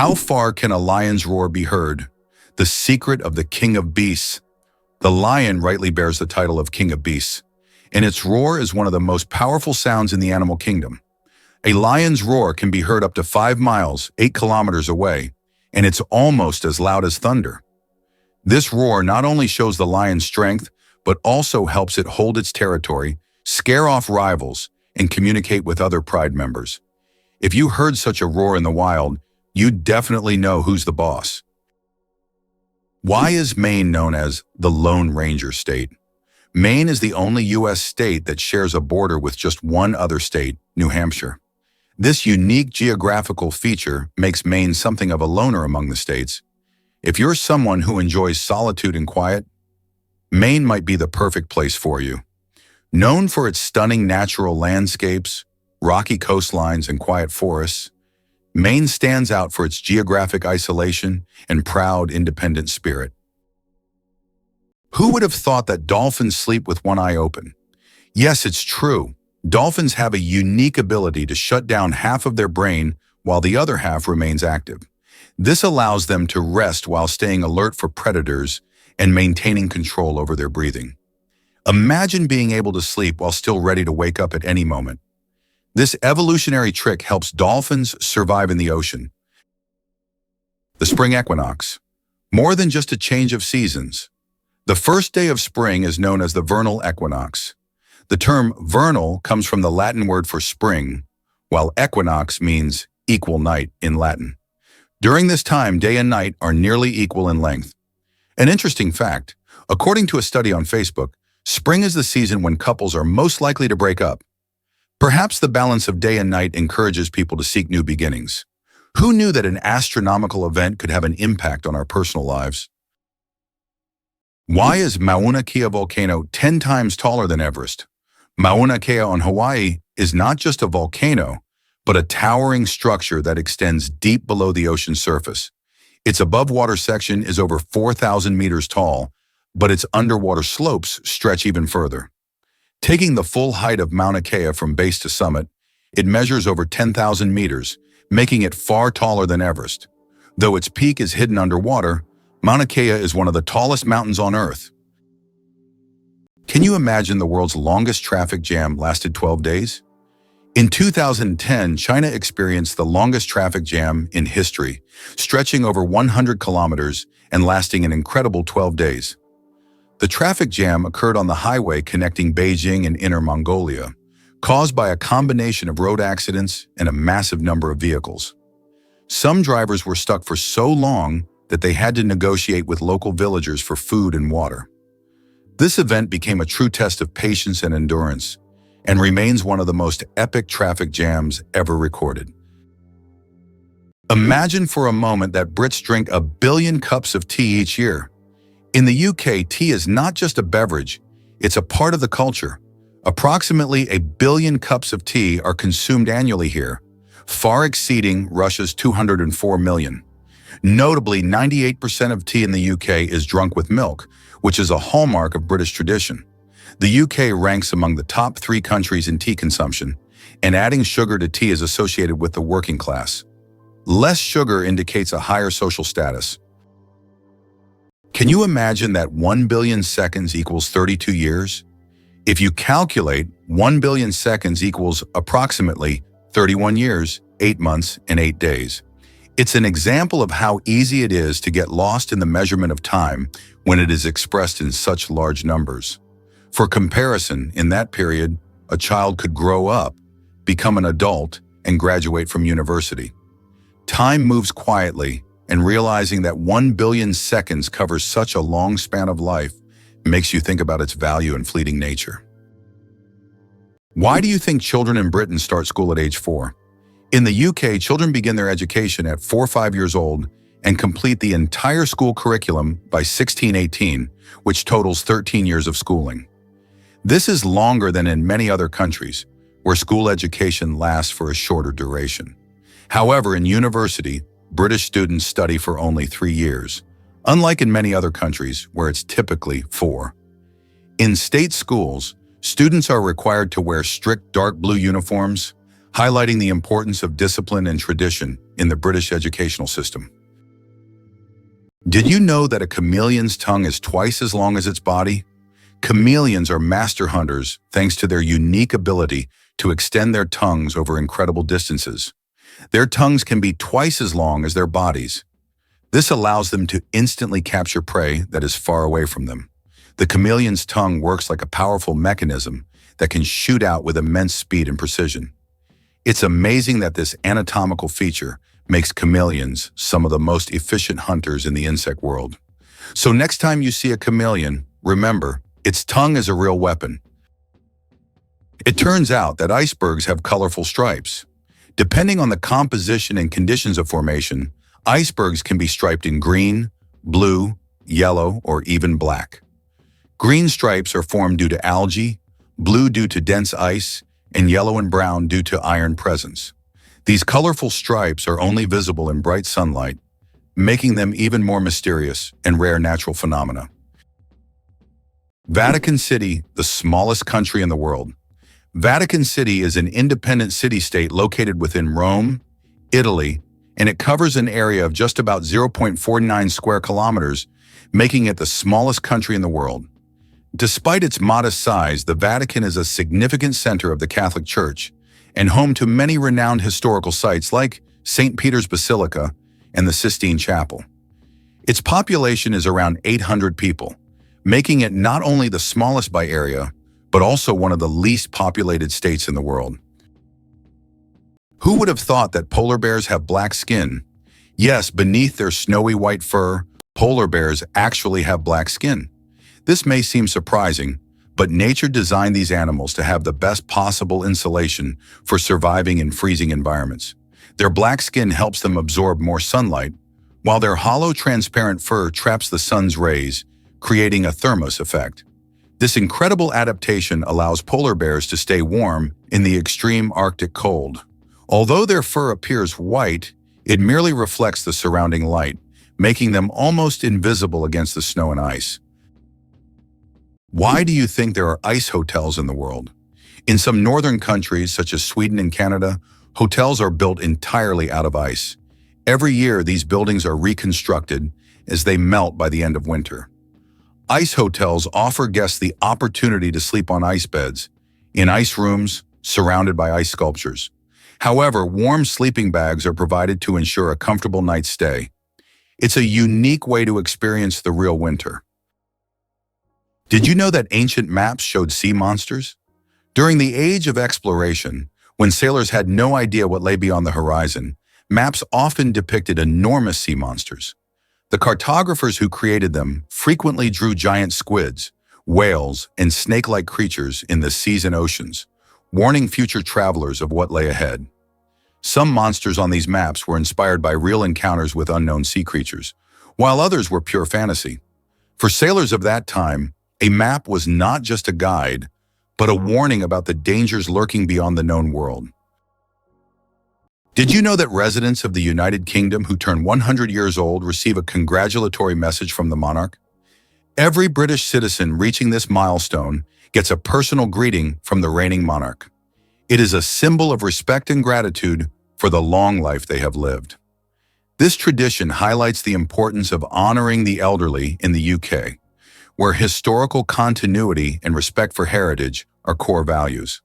How far can a lion's roar be heard? The secret of the king of beasts. The lion rightly bears the title of king of beasts, and its roar is one of the most powerful sounds in the animal kingdom. A lion's roar can be heard up to 5 miles, 8 kilometers away, and it's almost as loud as thunder. This roar not only shows the lion's strength, but also helps it hold its territory, scare off rivals, and communicate with other pride members. If you heard such a roar in the wild, you'd definitely know who's the boss. Why is Maine known as the Lone Ranger State? Maine is the only U.S. state that shares a border with just one other state, New Hampshire. This unique geographical feature makes Maine something of a loner among the states. If you're someone who enjoys solitude and quiet, Maine might be the perfect place for you. Known for its stunning natural landscapes, rocky coastlines, and quiet forests, Maine stands out for its geographic isolation and proud, independent spirit. Who would have thought that dolphins sleep with one eye open? Yes, it's true. Dolphins have a unique ability to shut down half of their brain while the other half remains active. This allows them to rest while staying alert for predators and maintaining control over their breathing. Imagine being able to sleep while still ready to wake up at any moment. This evolutionary trick helps dolphins survive in the ocean. The spring equinox. More than just a change of seasons. The first day of spring is known as the vernal equinox. The term vernal comes from the Latin word for spring, while equinox means equal night in Latin. During this time, day and night are nearly equal in length. An interesting fact, according to a study on Facebook, spring is the season when couples are most likely to break up. Perhaps the balance of day and night encourages people to seek new beginnings. Who knew that an astronomical event could have an impact on our personal lives? Why is Mauna Kea volcano 10 times taller than Everest? Mauna Kea on Hawaii is not just a volcano, but a towering structure that extends deep below the ocean's surface. Its above-water section is over 4,000 meters tall, but its underwater slopes stretch even further. Taking the full height of Mauna Kea from base to summit, it measures over 10,000 meters, making it far taller than Everest. Though its peak is hidden underwater, Mauna Kea is one of the tallest mountains on Earth. Can you imagine the world's longest traffic jam lasted 12 days? In 2010, China experienced the longest traffic jam in history, stretching over 100 kilometers and lasting an incredible 12 days. The traffic jam occurred on the highway connecting Beijing and Inner Mongolia, caused by a combination of road accidents and a massive number of vehicles. Some drivers were stuck for so long that they had to negotiate with local villagers for food and water. This event became a true test of patience and endurance, and remains one of the most epic traffic jams ever recorded. Imagine for a moment that Brits drink 1 billion cups of tea each year. In the UK, tea is not just a beverage, it's a part of the culture. Approximately 1 billion cups of tea are consumed annually here, far exceeding Russia's 204 million. Notably, 98% of tea in the UK is drunk with milk, which is a hallmark of British tradition. The UK ranks among the top 3 countries in tea consumption, and adding sugar to tea is associated with the working class. Less sugar indicates a higher social status. Can you imagine that 1 billion seconds equals 32 years? If you calculate, 1 billion seconds equals approximately 31 years, 8 months, and 8 days. It's an example of how easy it is to get lost in the measurement of time when it is expressed in such large numbers. For comparison, in that period, a child could grow up, become an adult, and graduate from university. Time moves quietly, and realizing that 1 billion seconds covers such a long span of life makes you think about its value and fleeting nature. Why do you think children in Britain start school at age 4? In the UK, children begin their education at 4 or 5 years old and complete the entire school curriculum by 16-18, which totals 13 years of schooling. This is longer than in many other countries, where school education lasts for a shorter duration. However, in university, British students study for only 3 years, unlike in many other countries where it's typically 4. In state schools, students are required to wear strict dark blue uniforms, highlighting the importance of discipline and tradition in the British educational system. Did you know that a chameleon's tongue is twice as long as its body? Chameleons are master hunters thanks to their unique ability to extend their tongues over incredible distances. Their tongues can be twice as long as their bodies. This allows them to instantly capture prey that is far away from them. The chameleon's tongue works like a powerful mechanism that can shoot out with immense speed and precision. It's amazing that this anatomical feature makes chameleons some of the most efficient hunters in the insect world. So next time you see a chameleon, remember, its tongue is a real weapon. It turns out that icebergs have colorful stripes. Depending on the composition and conditions of formation, icebergs can be striped in green, blue, yellow, or even black. Green stripes are formed due to algae, blue due to dense ice, and yellow and brown due to iron presence. These colorful stripes are only visible in bright sunlight, making them even more mysterious and rare natural phenomena. Vatican City, the smallest country in the world. Vatican City is an independent city-state located within Rome, Italy, and it covers an area of just about 0.49 square kilometers, making it the smallest country in the world. Despite its modest size, the Vatican is a significant center of the Catholic Church and home to many renowned historical sites like St. Peter's Basilica and the Sistine Chapel. Its population is around 800 people, making it not only the smallest by area, but also one of the least populated states in the world. Who would have thought that polar bears have black skin? Yes, beneath their snowy white fur, polar bears actually have black skin. This may seem surprising, but nature designed these animals to have the best possible insulation for surviving in freezing environments. Their black skin helps them absorb more sunlight, while their hollow, transparent fur traps the sun's rays, creating a thermos effect. This incredible adaptation allows polar bears to stay warm in the extreme Arctic cold. Although their fur appears white, it merely reflects the surrounding light, making them almost invisible against the snow and ice. Why do you think there are ice hotels in the world? In some northern countries, such as Sweden and Canada, hotels are built entirely out of ice. Every year, these buildings are reconstructed as they melt by the end of winter. Ice hotels offer guests the opportunity to sleep on ice beds, in ice rooms, surrounded by ice sculptures. However, warm sleeping bags are provided to ensure a comfortable night's stay. It's a unique way to experience the real winter. Did you know that ancient maps showed sea monsters? During the age of exploration, when sailors had no idea what lay beyond the horizon, maps often depicted enormous sea monsters. The cartographers who created them frequently drew giant squids, whales, and snake-like creatures in the seas and oceans, warning future travelers of what lay ahead. Some monsters on these maps were inspired by real encounters with unknown sea creatures, while others were pure fantasy. For sailors of that time, a map was not just a guide, but a warning about the dangers lurking beyond the known world. Did you know that residents of the United Kingdom who turn 100 years old receive a congratulatory message from the monarch? Every British citizen reaching this milestone gets a personal greeting from the reigning monarch. It is a symbol of respect and gratitude for the long life they have lived. This tradition highlights the importance of honoring the elderly in the UK, where historical continuity and respect for heritage are core values.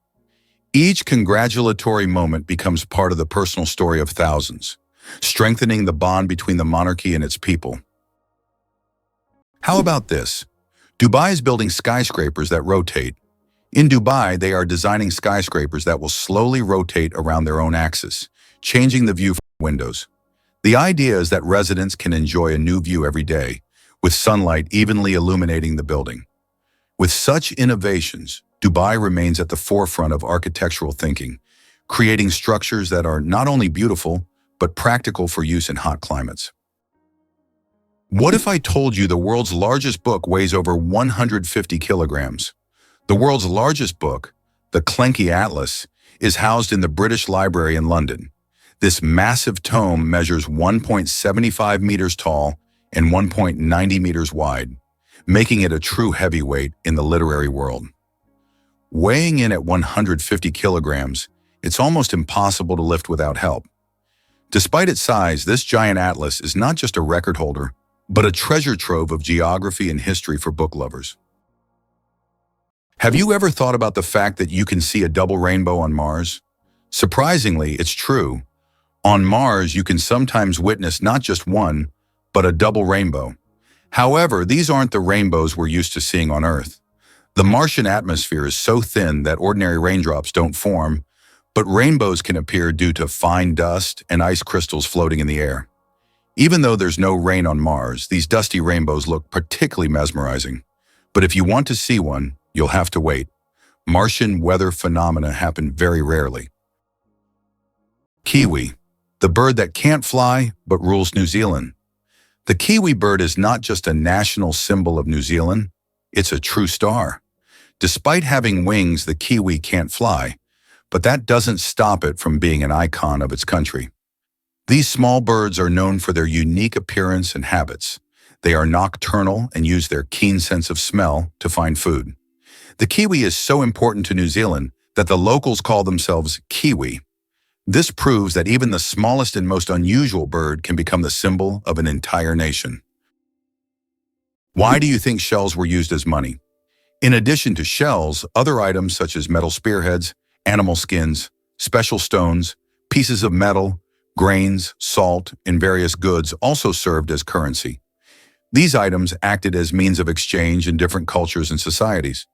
Each congratulatory moment becomes part of the personal story of thousands, strengthening the bond between the monarchy and its people. How about this? Dubai is building skyscrapers that rotate. In Dubai, they are designing skyscrapers that will slowly rotate around their own axis, changing the view from windows. The idea is that residents can enjoy a new view every day, with sunlight evenly illuminating the building. With such innovations, Dubai remains at the forefront of architectural thinking, creating structures that are not only beautiful, but practical for use in hot climates. What if I told you the world's largest book weighs over 150 kilograms? The world's largest book, the Clenky Atlas, is housed in the British Library in London. This massive tome measures 1.75 meters tall and 1.90 meters wide, making it a true heavyweight in the literary world. Weighing in at 150 kilograms, It's almost impossible to lift without help. Despite its size, this giant atlas is not just a record holder, but a treasure trove of geography and history for book lovers. Have you ever thought about the fact that you can see a double rainbow on Mars? Surprisingly, it's true. On Mars, you can sometimes witness not just one, but a double rainbow. However, these aren't the rainbows we're used to seeing on Earth. The Martian atmosphere is so thin that ordinary raindrops don't form, but rainbows can appear due to fine dust and ice crystals floating in the air. Even though there's no rain on Mars, these dusty rainbows look particularly mesmerizing. But if you want to see one, you'll have to wait. Martian weather phenomena happen very rarely. Kiwi, the bird that can't fly but rules New Zealand. The kiwi bird is not just a national symbol of New Zealand, it's a true star. Despite having wings, the kiwi can't fly, but that doesn't stop it from being an icon of its country. These small birds are known for their unique appearance and habits. They are nocturnal and use their keen sense of smell to find food. The kiwi is so important to New Zealand that the locals call themselves Kiwi. This proves that even the smallest and most unusual bird can become the symbol of an entire nation. Why do you think shells were used as money? In addition to shells, other items such as metal spearheads, animal skins, special stones, pieces of metal, grains, salt, and various goods also served as currency. These items acted as means of exchange in different cultures and societies.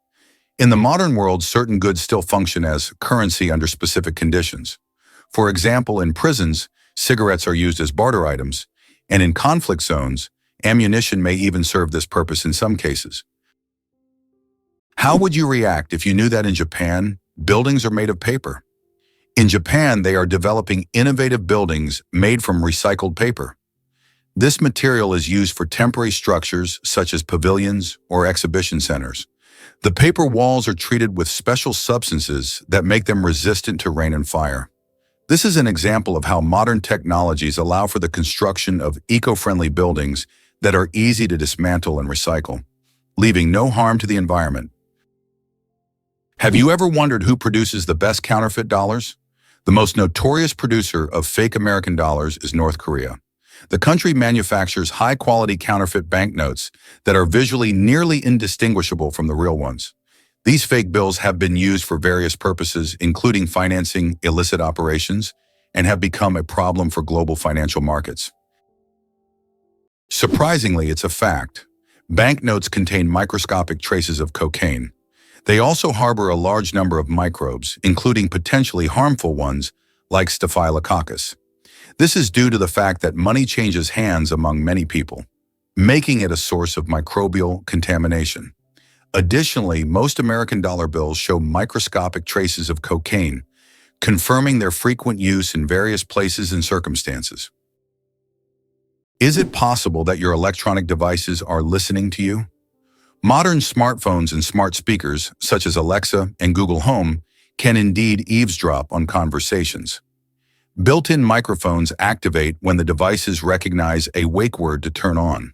In the modern world, certain goods still function as currency under specific conditions. For example, in prisons, cigarettes are used as barter items, and in conflict zones, ammunition may even serve this purpose in some cases. How would you react if you knew that in Japan, buildings are made of paper? In Japan, they are developing innovative buildings made from recycled paper. This material is used for temporary structures such as pavilions or exhibition centers. The paper walls are treated with special substances that make them resistant to rain and fire. This is an example of how modern technologies allow for the construction of eco-friendly buildings that are easy to dismantle and recycle, leaving no harm to the environment. Have you ever wondered who produces the best counterfeit dollars? The most notorious producer of fake American dollars is North Korea. The country manufactures high-quality counterfeit banknotes that are visually nearly indistinguishable from the real ones. These fake bills have been used for various purposes, including financing illicit operations, and have become a problem for global financial markets. Surprisingly, it's a fact. Banknotes contain microscopic traces of cocaine. They also harbor a large number of microbes, including potentially harmful ones like Staphylococcus. This is due to the fact that money changes hands among many people, making it a source of microbial contamination. Additionally, most American dollar bills show microscopic traces of cocaine, confirming their frequent use in various places and circumstances. Is it possible that your electronic devices are listening to you? Modern smartphones and smart speakers, such as Alexa and Google Home, can indeed eavesdrop on conversations. Built-in microphones activate when the devices recognize a wake word to turn on.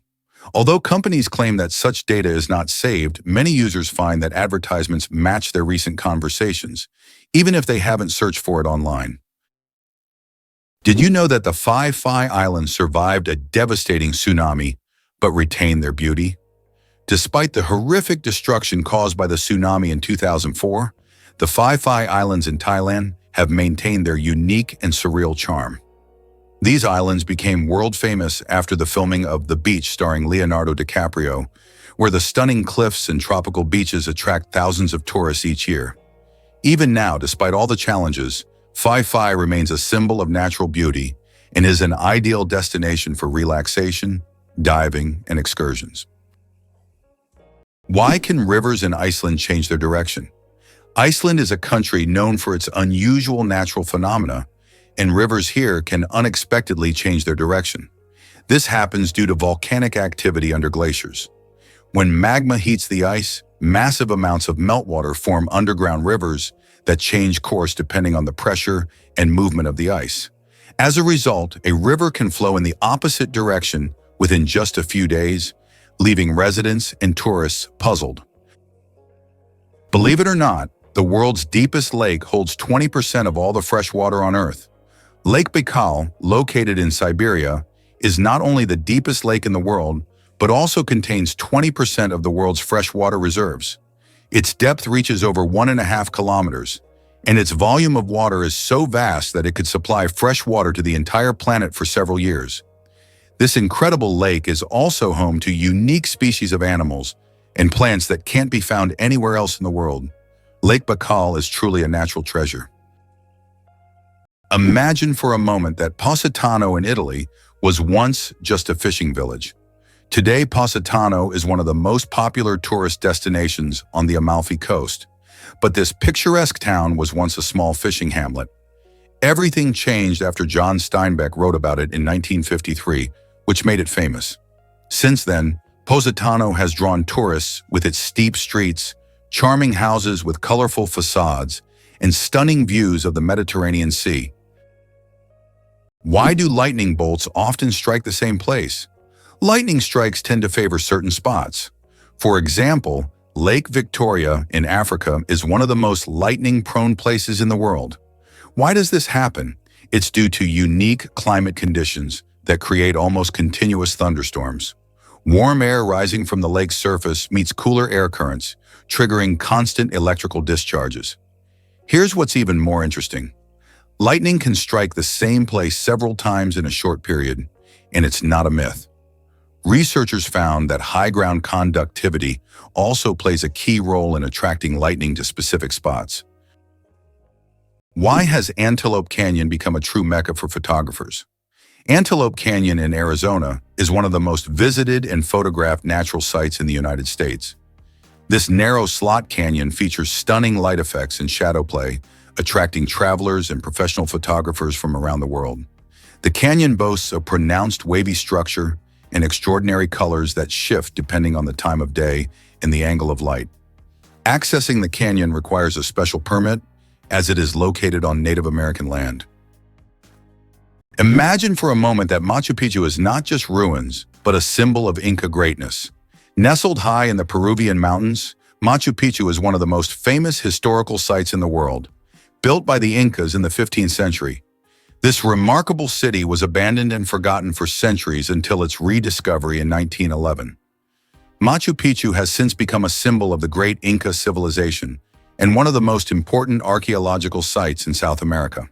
Although companies claim that such data is not saved, many users find that advertisements match their recent conversations, even if they haven't searched for it online. Did you know that the Phi Islands survived a devastating tsunami, but retained their beauty? Despite the horrific destruction caused by the tsunami in 2004, the Phi Islands in Thailand have maintained their unique and surreal charm. These islands became world famous after the filming of The Beach starring Leonardo DiCaprio, where the stunning cliffs and tropical beaches attract thousands of tourists each year. Even now, despite all the challenges, Phi remains a symbol of natural beauty and is an ideal destination for relaxation, diving, and excursions. Why can rivers in Iceland change their direction? Iceland is a country known for its unusual natural phenomena, and rivers here can unexpectedly change their direction. This happens due to volcanic activity under glaciers. When magma heats the ice, massive amounts of meltwater form underground rivers that change course depending on the pressure and movement of the ice. As a result, a river can flow in the opposite direction within just a few days, leaving residents and tourists puzzled. Believe it or not, the world's deepest lake holds 20% of all the fresh water on Earth. Lake Baikal, located in Siberia, is not only the deepest lake in the world, but also contains 20% of the world's freshwater reserves. Its depth reaches over 1.5 kilometers, and its volume of water is so vast that it could supply fresh water to the entire planet for several years. This incredible lake is also home to unique species of animals and plants that can't be found anywhere else in the world. Lake Baikal is truly a natural treasure. Imagine for a moment that Positano in Italy was once just a fishing village. Today, Positano is one of the most popular tourist destinations on the Amalfi Coast. But this picturesque town was once a small fishing hamlet. Everything changed after John Steinbeck wrote about it in 1953, which made it famous. Since then, Positano has drawn tourists with its steep streets, charming houses with colorful facades, and stunning views of the Mediterranean Sea. Why do lightning bolts often strike the same place? Lightning strikes tend to favor certain spots. For example, Lake Victoria in Africa is one of the most lightning-prone places in the world. Why does this happen? It's due to unique climate conditions that create almost continuous thunderstorms. Warm air rising from the lake's surface meets cooler air currents, triggering constant electrical discharges. Here's what's even more interesting. Lightning can strike the same place several times in a short period, and it's not a myth. Researchers found that high ground conductivity also plays a key role in attracting lightning to specific spots. Why has Antelope Canyon become a true mecca for photographers? Antelope Canyon in Arizona is one of the most visited and photographed natural sites in the United States. This narrow slot canyon features stunning light effects and shadow play, attracting travelers and professional photographers from around the world. The canyon boasts a pronounced wavy structure and extraordinary colors that shift depending on the time of day and the angle of light. Accessing the canyon requires a special permit, as it is located on Native American land. Imagine for a moment that Machu Picchu is not just ruins, but a symbol of Inca greatness. Nestled high in the Peruvian mountains, Machu Picchu is one of the most famous historical sites in the world. Built by the Incas in the 15th century, this remarkable city was abandoned and forgotten for centuries until its rediscovery in 1911. Machu Picchu has since become a symbol of the great Inca civilization and one of the most important archaeological sites in South America.